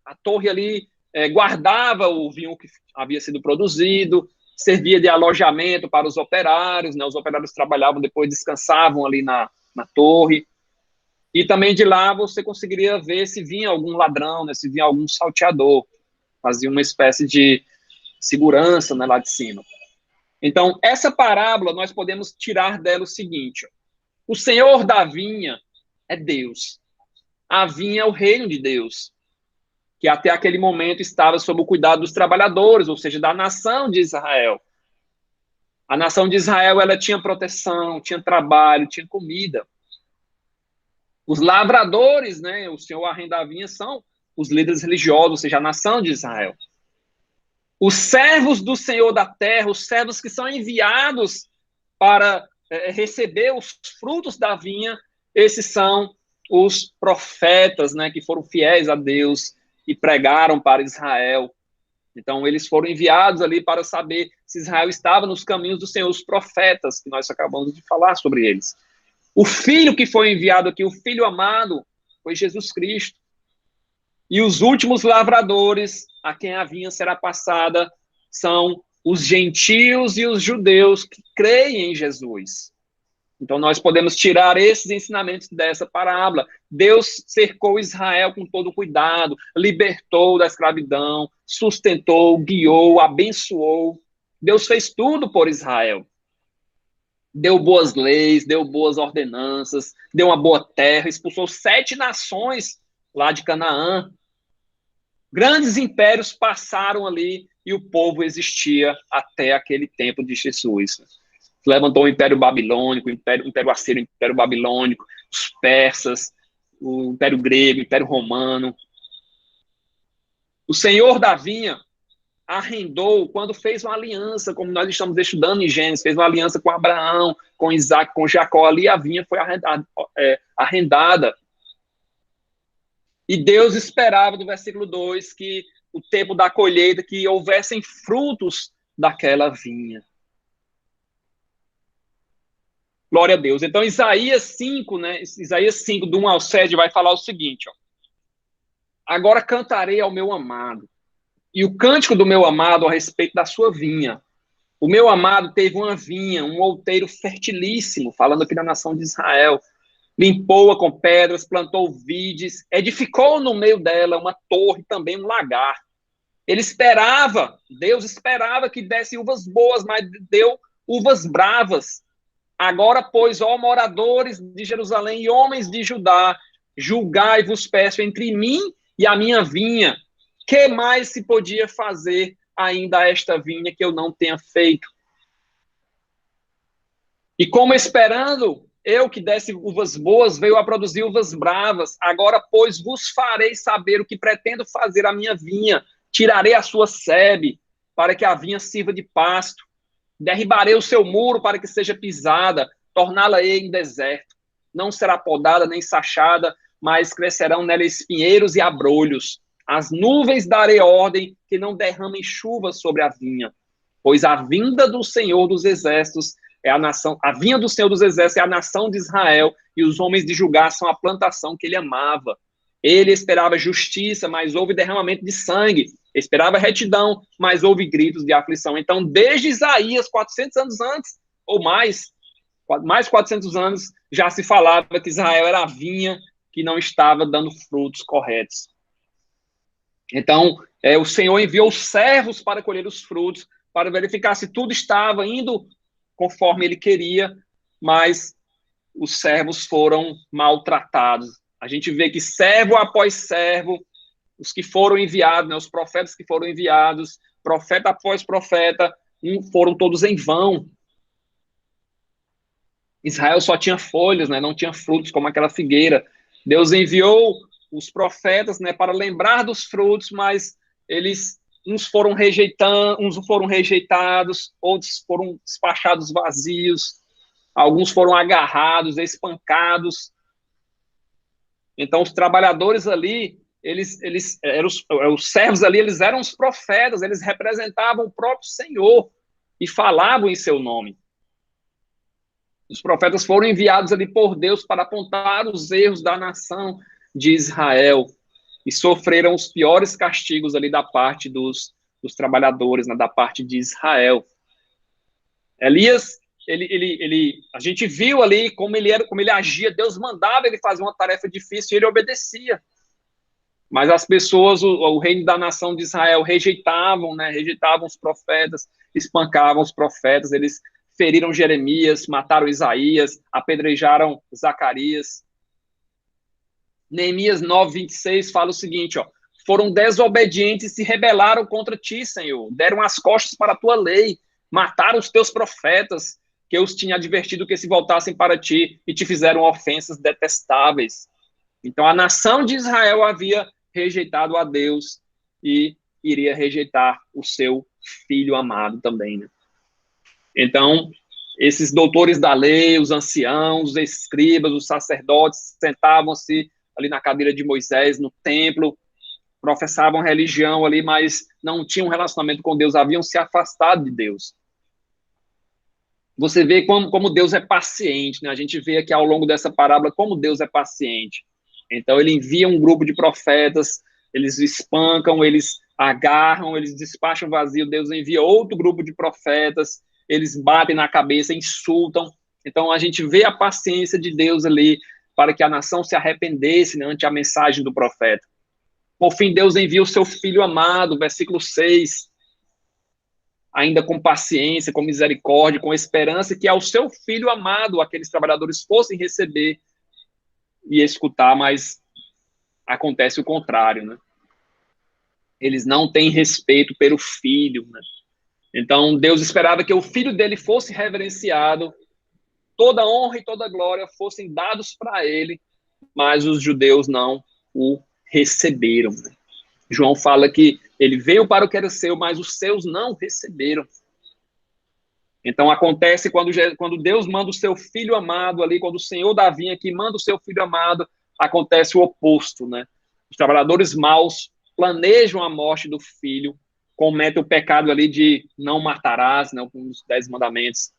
[SPEAKER 2] A torre ali guardava o vinho que havia sido produzido, servia de alojamento para os operários, né? Os operários trabalhavam, depois descansavam ali na torre. E também de lá você conseguiria ver se vinha algum ladrão, né? Se vinha algum salteador. Fazia uma espécie de segurança, né, lá de cima. Então, essa parábola nós podemos tirar dela o seguinte: o Senhor da vinha é Deus. A vinha é o reino de Deus, que até aquele momento estava sob o cuidado dos trabalhadores, ou seja, da nação de Israel. A nação de Israel ela tinha proteção, tinha trabalho, tinha comida. Os lavradores, né, o Senhor arrenda a vinha, são os líderes religiosos, ou seja, a nação de Israel. Os servos do Senhor da terra, os servos que são enviados para receber os frutos da vinha, esses são os profetas, né, que foram fiéis a Deus e pregaram para Israel. Então, eles foram enviados ali para saber se Israel estava nos caminhos do Senhor, os profetas, que nós acabamos de falar sobre eles. O filho que foi enviado aqui, o filho amado, foi Jesus Cristo. E os últimos lavradores, a quem a vinha será passada, são os gentios e os judeus que creem em Jesus. Então, nós podemos tirar esses ensinamentos dessa parábola. Deus cercou Israel com todo cuidado, libertou da escravidão, sustentou, guiou, abençoou. Deus fez tudo por Israel. Deu boas leis, deu boas ordenanças, deu uma boa terra, expulsou 7 nações lá de Canaã. Grandes impérios passaram ali e o povo existia até aquele tempo de Jesus. Levantou o Império Babilônico, o Império Assírio, o Império Babilônico, os persas, o Império Grego, o Império Romano. O Senhor da vinha arrendou quando fez uma aliança, como nós estamos estudando em Gênesis, fez uma aliança com Abraão, com Isaac, com Jacó, ali a vinha foi arrendada. E Deus esperava, do versículo 2, que o tempo da colheita, que houvessem frutos daquela vinha. Glória a Deus. Então, Isaías 5, né? Isaías 5, do 1 ao 7, vai falar o seguinte, ó. Agora cantarei ao meu amado, e o cântico do meu amado a respeito da sua vinha. O meu amado teve uma vinha, um outeiro fertilíssimo, falando aqui da nação de Israel. Limpou-a com pedras, plantou vides, edificou no meio dela uma torre, também um lagar. Ele esperava, Deus esperava que desse uvas boas, mas deu uvas bravas. Agora, pois, ó moradores de Jerusalém e homens de Judá, julgai-vos, peço, entre mim e a minha vinha. Que mais se podia fazer ainda a esta vinha que eu não tenha feito? E como esperando eu que desse uvas boas, veio a produzir uvas bravas. Agora, pois, vos farei saber o que pretendo fazer à minha vinha. Tirarei a sua sebe, para que a vinha sirva de pasto. Derribarei o seu muro para que seja pisada, torná-la-ei em deserto. Não será podada nem sachada, mas crescerão nela espinheiros e abrolhos. As nuvens darei ordem que não derramem chuva sobre a vinha, pois a vinda do Senhor dos Exércitos é a nação, a vinha do Senhor dos Exércitos é a nação de Israel, e os homens de julgar são a plantação que ele amava. Ele esperava justiça, mas houve derramamento de sangue. Esperava retidão, mas houve gritos de aflição. Então, desde Isaías, 400 anos antes, ou mais 400 anos, já se falava que Israel era a vinha que não estava dando frutos corretos. Então, o Senhor enviou servos para colher os frutos, para verificar se tudo estava indo conforme ele queria, mas os servos foram maltratados. A gente vê que servo após servo, os que foram enviados, né, os profetas que foram enviados, profeta após profeta, foram todos em vão. Israel só tinha folhas, né, não tinha frutos, como aquela figueira. Deus enviou os profetas, né, para lembrar dos frutos, mas uns foram rejeitados, outros foram despachados vazios, alguns foram agarrados, espancados. Então, os trabalhadores ali, os servos ali, eles eram os profetas, eles representavam o próprio Senhor e falavam em seu nome. Os profetas foram enviados ali por Deus para apontar os erros da nação de Israel e sofreram os piores castigos ali da parte dos trabalhadores, né, da parte de Israel. Elias, a gente viu ali como ele agia. Deus mandava ele fazer uma tarefa difícil e ele obedecia. Mas as pessoas, o reino da nação de Israel rejeitavam, né, rejeitavam os profetas, espancavam os profetas, eles feriram Jeremias, mataram Isaías, apedrejaram Zacarias. Neemias 9:26 fala o seguinte, ó: foram desobedientes e se rebelaram contra ti, Senhor, deram as costas para a tua lei, mataram os teus profetas, que eu os tinha advertido que se voltassem para ti, e te fizeram ofensas detestáveis. Então a nação de Israel havia rejeitado a Deus e iria rejeitar o seu filho amado também, né? Então, esses doutores da lei, os anciãos, os escribas, os sacerdotes, sentavam-se ali na cadeira de Moisés, no templo, professavam religião ali, mas não tinham relacionamento com Deus, haviam se afastado de Deus. Você vê como Deus é paciente, né? A gente vê aqui ao longo dessa parábola como Deus é paciente. Então, ele envia um grupo de profetas, eles espancam, eles agarram, eles despacham vazio, Deus envia outro grupo de profetas, eles batem na cabeça, insultam. Então, a gente vê a paciência de Deus ali para que a nação se arrependesse, né, ante a mensagem do profeta. Por fim, Deus envia o seu filho amado, versículo 6, ainda com paciência, com misericórdia, com esperança, que ao seu filho amado aqueles trabalhadores fossem receber e escutar, mas acontece o contrário, né? Eles não têm respeito pelo filho, né? Então, Deus esperava que o filho dele fosse reverenciado, toda honra e toda glória fossem dados para ele, mas os judeus não o receberam. João fala que ele veio para o que era seu, mas os seus não receberam. Então, acontece quando Deus manda o seu filho amado ali, quando o Senhor da vinha aqui manda o seu filho amado, acontece o oposto, né? Os trabalhadores maus planejam a morte do filho, comete o pecado ali de não matarás, né, um dos 10 mandamentos.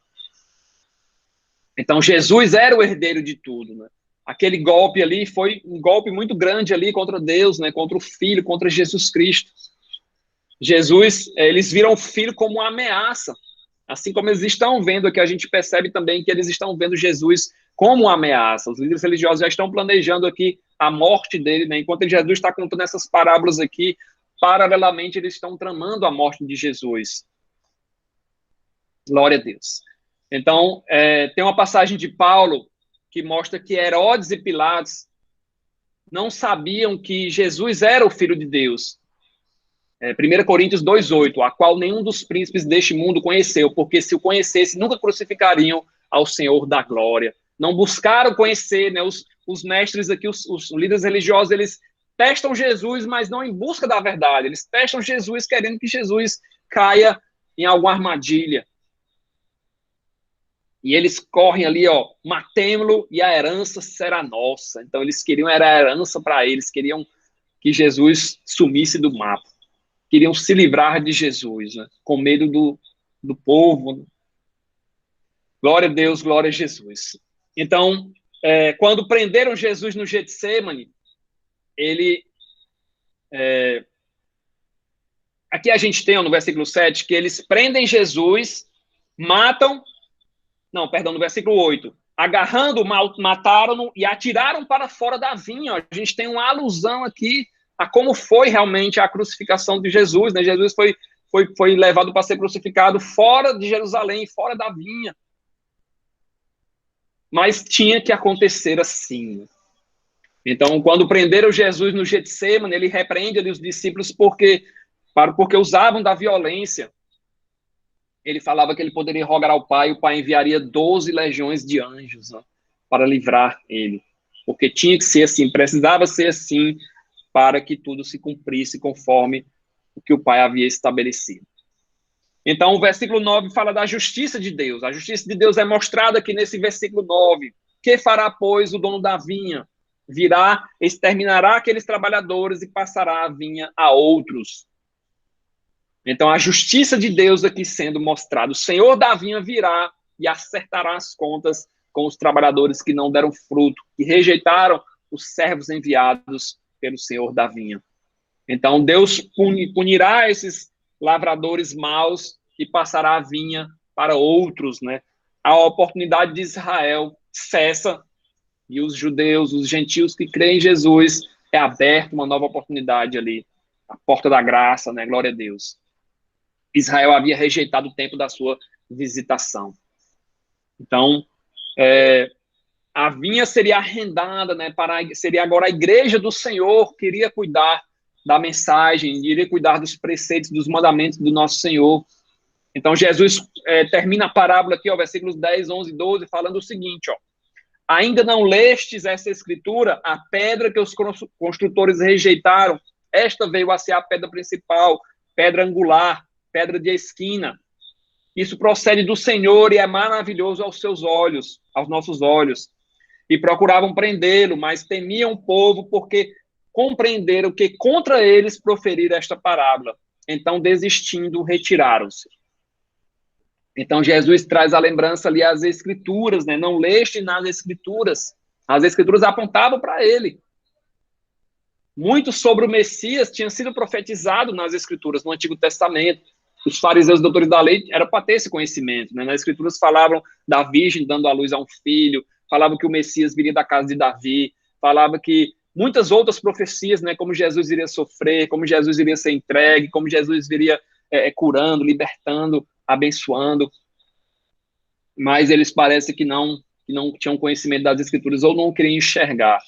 [SPEAKER 2] Então, Jesus era o herdeiro de tudo, né? Aquele golpe ali foi um golpe muito grande ali contra Deus, né, contra o Filho, contra Jesus Cristo. Jesus, eles viram o Filho como uma ameaça. Assim como eles estão vendo aqui, a gente percebe também que eles estão vendo Jesus como uma ameaça. Os líderes religiosos já estão planejando aqui a morte dele, né? Enquanto Jesus está contando essas parábolas aqui, paralelamente, eles estão tramando a morte de Jesus. Glória a Deus. Então, tem uma passagem de Paulo que mostra que Herodes e Pilatos não sabiam que Jesus era o Filho de Deus. 1 Coríntios 2:8, a qual nenhum dos príncipes deste mundo conheceu, porque se o conhecesse, nunca crucificariam ao Senhor da glória. não buscaram conhecer, né? Os mestres aqui, os líderes religiosos, eles testam Jesus, mas não em busca da verdade. Eles testam Jesus querendo que Jesus caia em alguma armadilha. E eles correm ali, ó, matemo-lo e a herança será nossa. Então eles queriam, era a herança para eles, queriam que Jesus sumisse do mapa. Queriam se livrar de Jesus, né? Com medo do povo. Glória a Deus, glória a Jesus. Então, quando prenderam Jesus no Getsêmani, aqui a gente tem, ó, no versículo 7, que eles prendem Jesus, matam, não, perdão, no versículo 8, agarrando, mataram-no e atiraram para fora da vinha. Ó. A gente tem uma alusão aqui a como foi realmente a crucificação de Jesus, né? Jesus foi levado para ser crucificado fora de Jerusalém, fora da vinha. Mas tinha que acontecer assim. Então, quando prenderam Jesus no Getsêmani, ele repreende ali os discípulos porque usavam da violência. Ele falava que ele poderia rogar ao Pai, o Pai enviaria 12 legiões de anjos, né, para livrar ele. Porque tinha que ser assim, precisava ser assim, para que tudo se cumprisse conforme o que o Pai havia estabelecido. Então, o versículo 9 fala da justiça de Deus. A justiça de Deus é mostrada aqui nesse versículo 9. Que fará, pois, o dono da vinha? Virá, exterminará aqueles trabalhadores e passará a vinha a outros. Então, a justiça de Deus aqui sendo mostrada. O Senhor da vinha virá e acertará as contas com os trabalhadores que não deram fruto, que rejeitaram os servos enviados pelo Senhor da vinha. Então, Deus punirá esses lavradores maus e passará a vinha para outros, né? A oportunidade de Israel cessa e os judeus, os gentios que creem em Jesus, é aberta uma nova oportunidade ali, a porta da graça, né? Glória a Deus. Israel havia rejeitado o tempo da sua visitação. Então, a vinha seria arrendada, né? Seria agora a igreja do Senhor que iria cuidar da mensagem, iria cuidar dos preceitos, dos mandamentos do nosso Senhor. Então, Jesus termina a parábola aqui, ó, versículos 10, 11 e 12, falando o seguinte, ó. Ainda não lestes essa escritura? A pedra que os construtores rejeitaram, esta veio a ser a pedra principal, pedra angular, pedra de esquina. Isso procede do Senhor e é maravilhoso aos seus olhos, aos nossos olhos. E procuravam prendê-lo, mas temiam o povo porque compreenderam que contra eles proferiram esta parábola. Então, desistindo, retiraram-se. Então, Jesus traz a lembrança ali às Escrituras, né? Não leste nas Escrituras. As Escrituras apontavam para ele. Muito sobre o Messias tinha sido profetizado nas Escrituras, no Antigo Testamento. Os fariseus, doutores da lei, eram para ter esse conhecimento, né? Nas Escrituras falavam da virgem dando à luz a um filho, falavam que o Messias viria da casa de Davi, falava que muitas outras profecias, né? Como Jesus iria sofrer, como Jesus iria ser entregue, como Jesus viria curando, libertando, abençoando, mas eles parecem que não tinham conhecimento das Escrituras ou não queriam enxergar.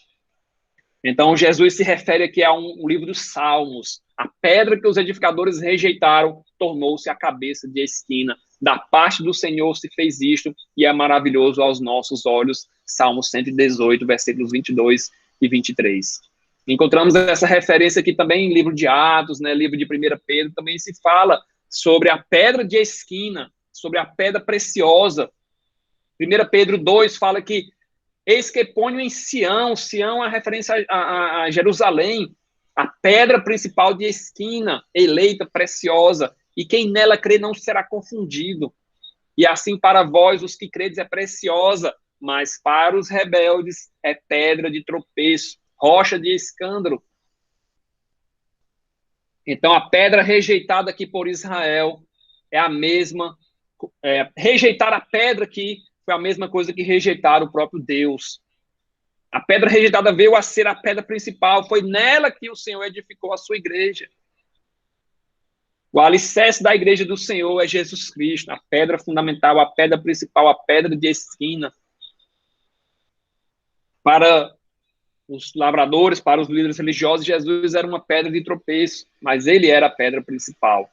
[SPEAKER 2] Então, Jesus se refere aqui a um livro dos Salmos. A pedra que os edificadores rejeitaram tornou-se a cabeça de esquina. Da parte do Senhor se fez isto e é maravilhoso aos nossos olhos. Salmo 118, versículos 22 e 23. Encontramos essa referência aqui também em livro de Atos, né, livro de 1 Pedro, também se fala sobre a pedra de esquina, sobre a pedra preciosa. 1 Pedro 2 fala que eis que ponho em Sião, Sião é a referência a Jerusalém, a pedra principal de esquina, eleita, preciosa, e quem nela crê não será confundido. E assim para vós, os que credes, é preciosa, mas para os rebeldes é pedra de tropeço, rocha de escândalo. Então, a pedra rejeitada aqui por Israel é a mesma. Rejeitar a pedra aqui foi a mesma coisa que rejeitar o próprio Deus. A pedra rejeitada veio a ser a pedra principal. Foi nela que o Senhor edificou a sua igreja. O alicerce da igreja do Senhor é Jesus Cristo, a pedra fundamental, a pedra principal, a pedra de esquina. Para os lavradores, para os líderes religiosos, Jesus era uma pedra de tropeço, mas ele era a pedra principal.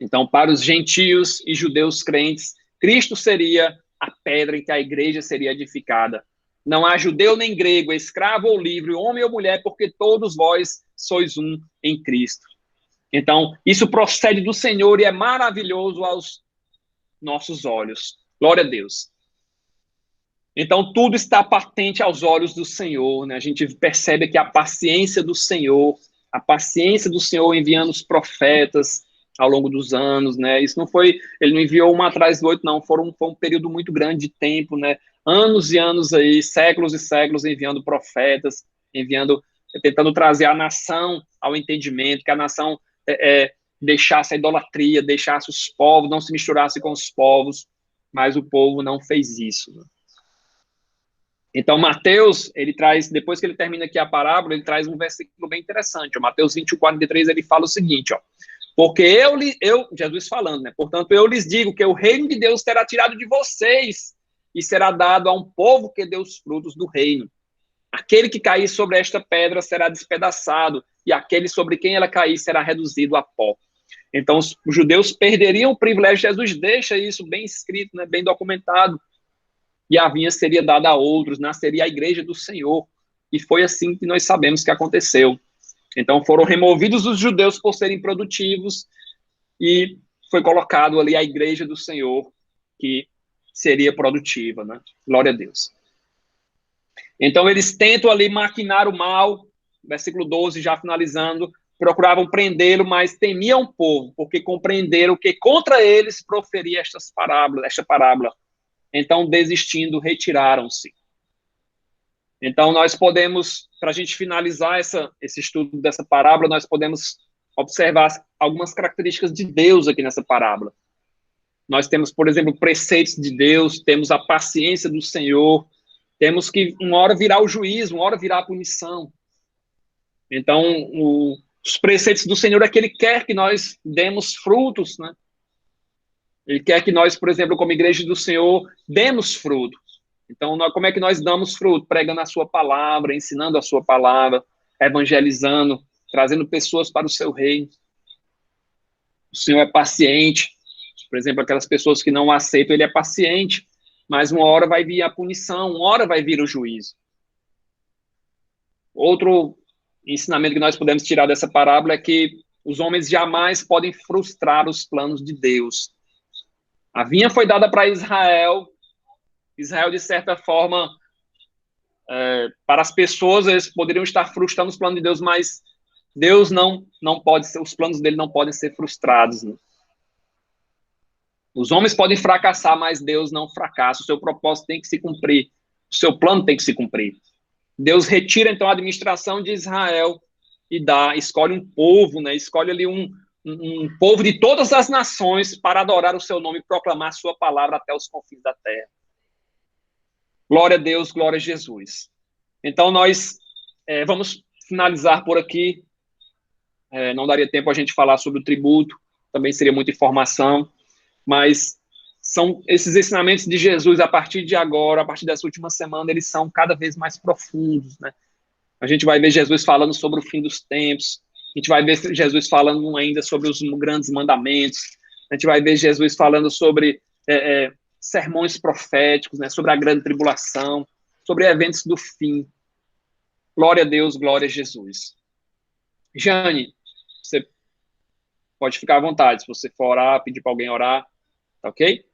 [SPEAKER 2] Então, para os gentios e judeus crentes, Cristo seria a pedra em que a igreja seria edificada. Não há judeu nem grego, escravo ou livre, homem ou mulher, porque todos vós sois um em Cristo. Então, isso procede do Senhor e é maravilhoso aos nossos olhos. Glória a Deus. Então, tudo está patente aos olhos do Senhor, né? A gente percebe que a paciência do Senhor enviando os profetas ao longo dos anos, né? Isso não foi, ele não enviou um atrás do outro, não. Foi um período muito grande de tempo, né? Anos e anos aí, séculos e séculos enviando profetas, tentando trazer a nação ao entendimento, que a nação deixasse a idolatria, deixasse os povos, não se misturasse com os povos, mas o povo não fez isso, né? Então, Mateus, ele traz, depois que ele termina aqui a parábola, ele traz um versículo bem interessante. Mateus 21:43, ele fala o seguinte, ó. Porque Jesus falando, né? Portanto, eu lhes digo que o reino de Deus será tirado de vocês e será dado a um povo que dê os frutos do reino. Aquele que cair sobre esta pedra será despedaçado e aquele sobre quem ela cair será reduzido a pó. Então, os judeus perderiam o privilégio. Jesus deixa isso bem escrito, né? Bem documentado. E a vinha seria dada a outros, nasceria a igreja do Senhor. E foi assim que nós sabemos que aconteceu. Então foram removidos os judeus por serem produtivos e foi colocado ali a igreja do Senhor, que seria produtiva, né? Glória a Deus. Então eles tentam ali maquinar o mal, versículo 12, já finalizando, procuravam prendê-lo, mas temiam o povo, porque compreenderam que contra eles proferia esta parábola. Então, desistindo, retiraram-se. Então, nós podemos, para a gente finalizar esse estudo dessa parábola, nós podemos observar algumas características de Deus aqui nessa parábola. Nós temos, por exemplo, preceitos de Deus, temos a paciência do Senhor, temos que uma hora virá o juízo, uma hora virá a punição. Então, os preceitos do Senhor é que Ele quer que nós demos frutos, né? Ele quer que nós, por exemplo, como igreja do Senhor, demos fruto. Então, como é que nós damos fruto? Pregando a sua palavra, ensinando a sua palavra, evangelizando, trazendo pessoas para o seu reino. O Senhor é paciente. Por exemplo, aquelas pessoas que não aceitam, ele é paciente. Mas uma hora vai vir a punição, uma hora vai vir o juízo. Outro ensinamento que nós podemos tirar dessa parábola é que os homens jamais podem frustrar os planos de Deus. A vinha foi dada para Israel. Israel, de certa forma, para as pessoas, eles poderiam estar frustrando os planos de Deus, mas Deus não pode ser, os planos dele não podem ser frustrados, né? Os homens podem fracassar, mas Deus não fracassa. O seu propósito tem que se cumprir. O seu plano tem que se cumprir. Deus retira, então, a administração de Israel e escolhe um povo, né? Escolhe ali um povo de todas as nações para adorar o seu nome e proclamar a sua palavra até os confins da terra. Glória a Deus, glória a Jesus. Então, nós vamos finalizar por aqui. Não daria tempo a gente falar sobre o tributo, também seria muita informação, mas são esses ensinamentos de Jesus a partir de agora, a partir dessa última semana, eles são cada vez mais profundos, né? A gente vai ver Jesus falando sobre o fim dos tempos, a gente vai ver Jesus falando ainda sobre os grandes mandamentos, a gente vai ver Jesus falando sobre sermões proféticos, né, sobre a grande tribulação, sobre eventos do fim. Glória a Deus, glória a Jesus. Jane, você pode ficar à vontade, se você for orar, pedir para alguém orar, tá ok?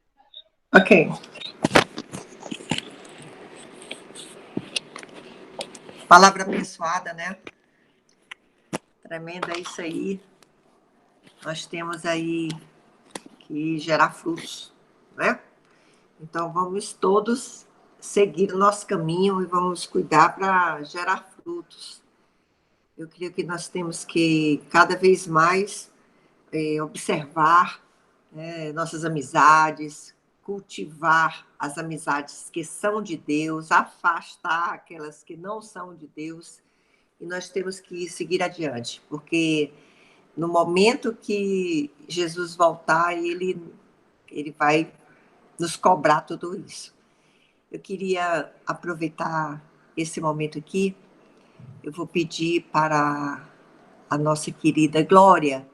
[SPEAKER 1] Ok. Palavra abençoada, né? Tremenda isso aí. Nós temos aí que gerar frutos, né? Então, vamos todos seguir o nosso caminho e vamos cuidar para gerar frutos. Eu creio que nós temos que, cada vez mais, observar nossas amizades, cultivar as amizades que são de Deus, afastar aquelas que não são de Deus, e nós temos que seguir adiante, porque no momento que Jesus voltar, ele vai nos cobrar tudo isso. Eu queria aproveitar esse momento aqui, eu vou pedir para a nossa querida Glória.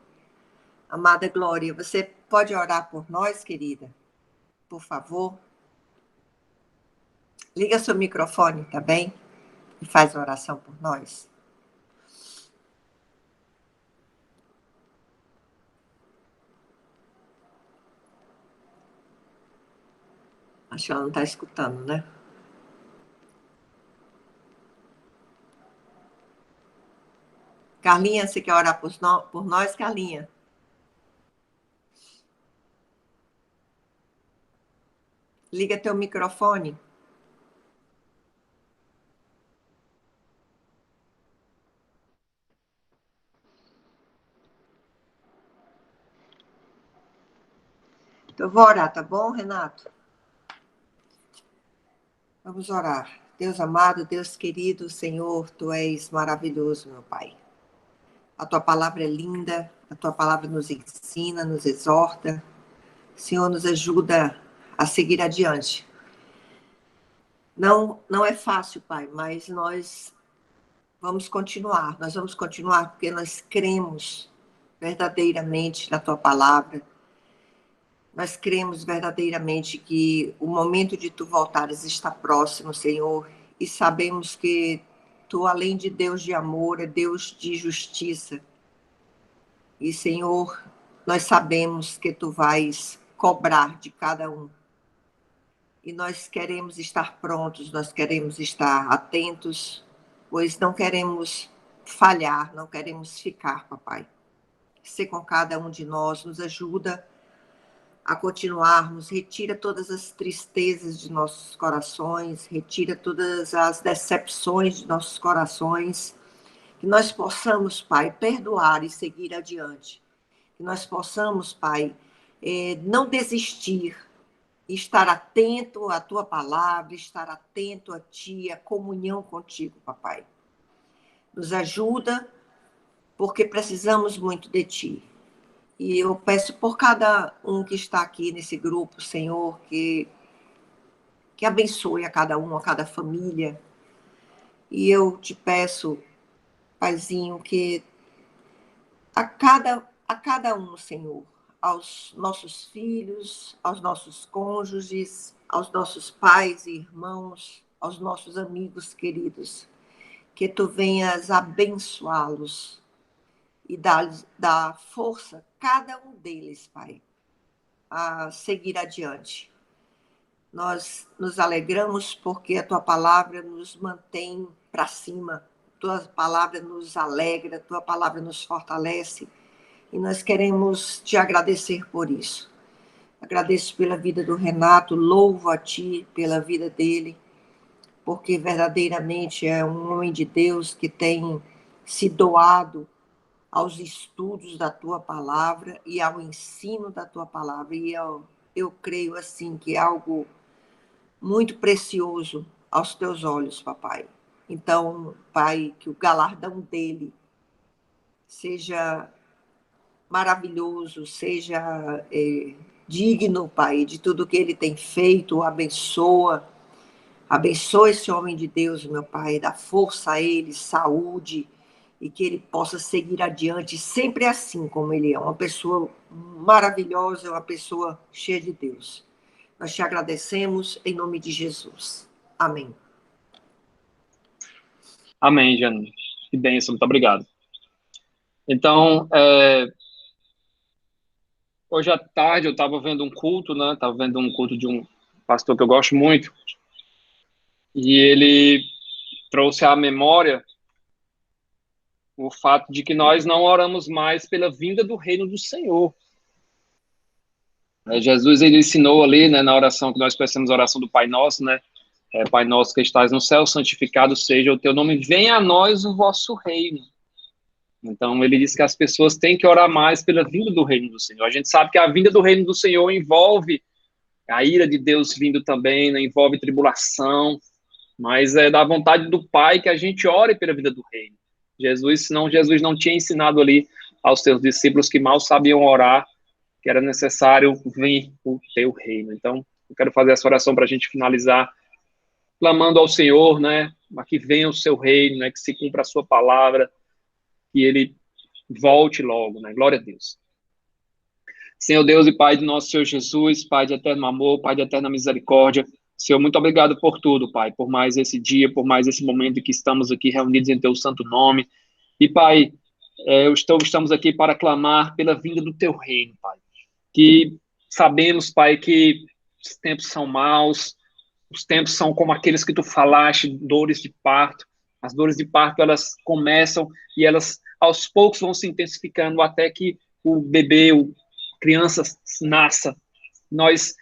[SPEAKER 1] Amada Glória, você pode orar por nós, querida? Por favor. Liga seu microfone, tá bem? E faz a oração por nós. Acho que ela não está escutando, né? Carlinha, você quer orar por nós, Carlinha? Liga teu microfone. Eu vou orar, tá bom, Renato? Vamos orar. Deus amado, Deus querido, Senhor, Tu és maravilhoso, meu Pai. A Tua palavra é linda, a Tua palavra nos ensina, nos exorta. Senhor, nos ajuda a seguir adiante. Não é fácil, Pai, mas nós vamos continuar. Nós vamos continuar porque nós cremos verdadeiramente na Tua palavra. Nós cremos verdadeiramente que o momento de Tu voltares está próximo, Senhor, e sabemos que Tu, além de Deus de amor, é Deus de justiça. E, Senhor, nós sabemos que Tu vais cobrar de cada um. E nós queremos estar prontos, nós queremos estar atentos, pois não queremos falhar, não queremos ficar, papai. Ser com cada um de nós, nos ajuda a continuarmos, retira todas as tristezas de nossos corações, retira todas as decepções de nossos corações, que nós possamos, Pai, perdoar e seguir adiante, que nós possamos, Pai, não desistir, estar atento à Tua palavra, estar atento a Ti, a comunhão contigo, papai. Nos ajuda, porque precisamos muito de Ti. E eu peço por cada um que está aqui nesse grupo, Senhor, que abençoe a cada um, a cada família. E eu te peço, Paizinho, que a cada um, Senhor, aos nossos filhos, aos nossos cônjuges, aos nossos pais e irmãos, aos nossos amigos queridos, que Tu venhas abençoá-los e dar força a cada um deles, Pai, a seguir adiante. Nós nos alegramos porque a Tua palavra nos mantém para cima, Tua palavra nos alegra, Tua palavra nos fortalece, e nós queremos Te agradecer por isso. Agradeço pela vida do Renato, louvo a Ti pela vida dele, porque verdadeiramente é um homem de Deus que tem se doado aos estudos da Tua palavra e ao ensino da Tua palavra. E eu creio assim que é algo muito precioso aos Teus olhos, papai. Então, Pai, que o galardão dele seja maravilhoso, seja digno, Pai, de tudo que ele tem feito. Abençoa esse homem de Deus, meu Pai, dá força a ele, saúde, e que ele possa seguir adiante, sempre assim como ele é, uma pessoa maravilhosa, uma pessoa cheia de Deus. Nós te agradecemos em nome de Jesus. Amém.
[SPEAKER 2] Amém, Jane. Que bênção, muito obrigado. Então, hoje à tarde eu estava vendo um culto, né? Estava vendo um culto de um pastor que eu gosto muito, e ele trouxe à memória o fato de que nós não oramos mais pela vinda do reino do Senhor. Jesus, ele ensinou ali, né, na oração que nós conhecemos, a oração do Pai Nosso, né? Pai Nosso que estás no céu, santificado seja o teu nome, venha a nós o vosso reino. Então, ele diz que as pessoas têm que orar mais pela vinda do reino do Senhor. A gente sabe que a vinda do reino do Senhor envolve a ira de Deus vindo também, né? Envolve tribulação, mas é da vontade do Pai que a gente ore pela vida do reino. Senão Jesus não tinha ensinado ali aos seus discípulos que mal sabiam orar, que era necessário vir o teu reino. Então, eu quero fazer essa oração para a gente finalizar, clamando ao Senhor, né, que venha o seu reino, né, que se cumpra a sua palavra, que ele volte logo, né, glória a Deus. Senhor Deus e Pai de nosso Senhor Jesus, Pai de eterno amor, Pai de eterna misericórdia, Senhor, muito obrigado por tudo, Pai, por mais esse dia, por mais esse momento que estamos aqui reunidos em Teu santo nome. E, Pai, estamos aqui para clamar pela vinda do Teu reino, Pai. Que sabemos, Pai, que os tempos são maus, os tempos são como aqueles que Tu falaste, dores de parto. As dores de parto, elas começam e elas, aos poucos, vão se intensificando até que o bebê, a criança nasça. Nós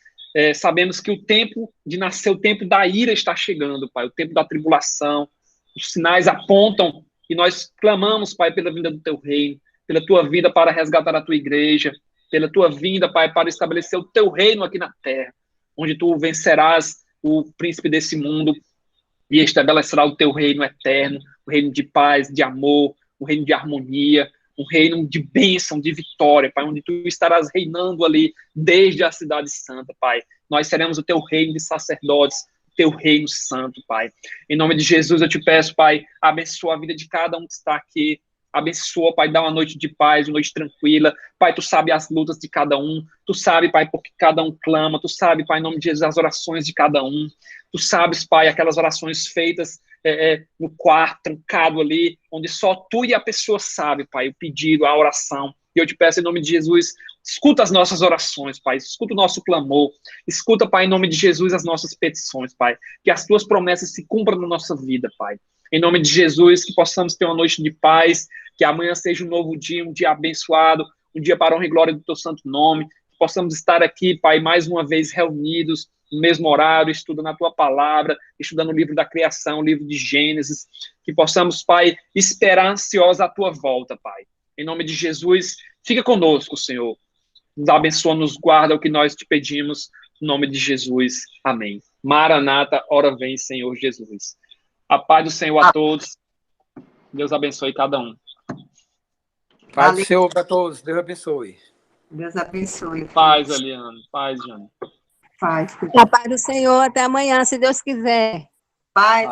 [SPEAKER 2] sabemos que o tempo de nascer, o tempo da ira está chegando, Pai, o tempo da tribulação, os sinais apontam e nós clamamos, Pai, pela vinda do Teu reino, pela Tua vida para resgatar a Tua igreja, pela Tua vinda, Pai, para estabelecer o Teu reino aqui na terra, onde Tu vencerás o príncipe desse mundo e estabelecerá o Teu reino eterno, o reino de paz, de amor, o reino de harmonia, um reino de bênção, de vitória, Pai, onde Tu estarás reinando ali desde a cidade santa, Pai. Nós seremos o Teu reino de sacerdotes, o Teu reino santo, Pai. Em nome de Jesus eu te peço, Pai, abençoa a vida de cada um que está aqui, abençoa, Pai, dá uma noite de paz, uma noite tranquila. Pai, Tu sabe as lutas de cada um, Tu sabe, Pai, porque cada um clama, Tu sabe, Pai, em nome de Jesus, as orações de cada um. Tu sabes, Pai, aquelas orações feitas no quarto, trancado ali, onde só Tu e a pessoa sabe, Pai, o pedido, a oração. E eu te peço, em nome de Jesus, escuta as nossas orações, Pai, escuta o nosso clamor, escuta, Pai, em nome de Jesus, as nossas petições, Pai, que as Tuas promessas se cumpram na nossa vida, Pai. Em nome de Jesus, que possamos ter uma noite de paz, que amanhã seja um novo dia, um dia abençoado, um dia para a honra e glória do Teu santo nome, que possamos estar aqui, Pai, mais uma vez reunidos, no mesmo horário, estudando a Tua palavra, estudando o livro da criação, o livro de Gênesis, que possamos, Pai, esperar ansiosa a Tua volta, Pai. Em nome de Jesus, fica conosco, Senhor. Nos abençoa, nos guarda o que nós te pedimos, em nome de Jesus. Amém. Maranata, ora vem, Senhor Jesus. A paz do Senhor a todos. Deus abençoe cada um.
[SPEAKER 3] Paz do Senhor para todos. Deus abençoe.
[SPEAKER 1] Deus abençoe.
[SPEAKER 2] Paz, Eliane. Paz, Jane.
[SPEAKER 1] Paz.
[SPEAKER 4] A paz do Senhor, até amanhã, se Deus quiser.
[SPEAKER 1] Paz.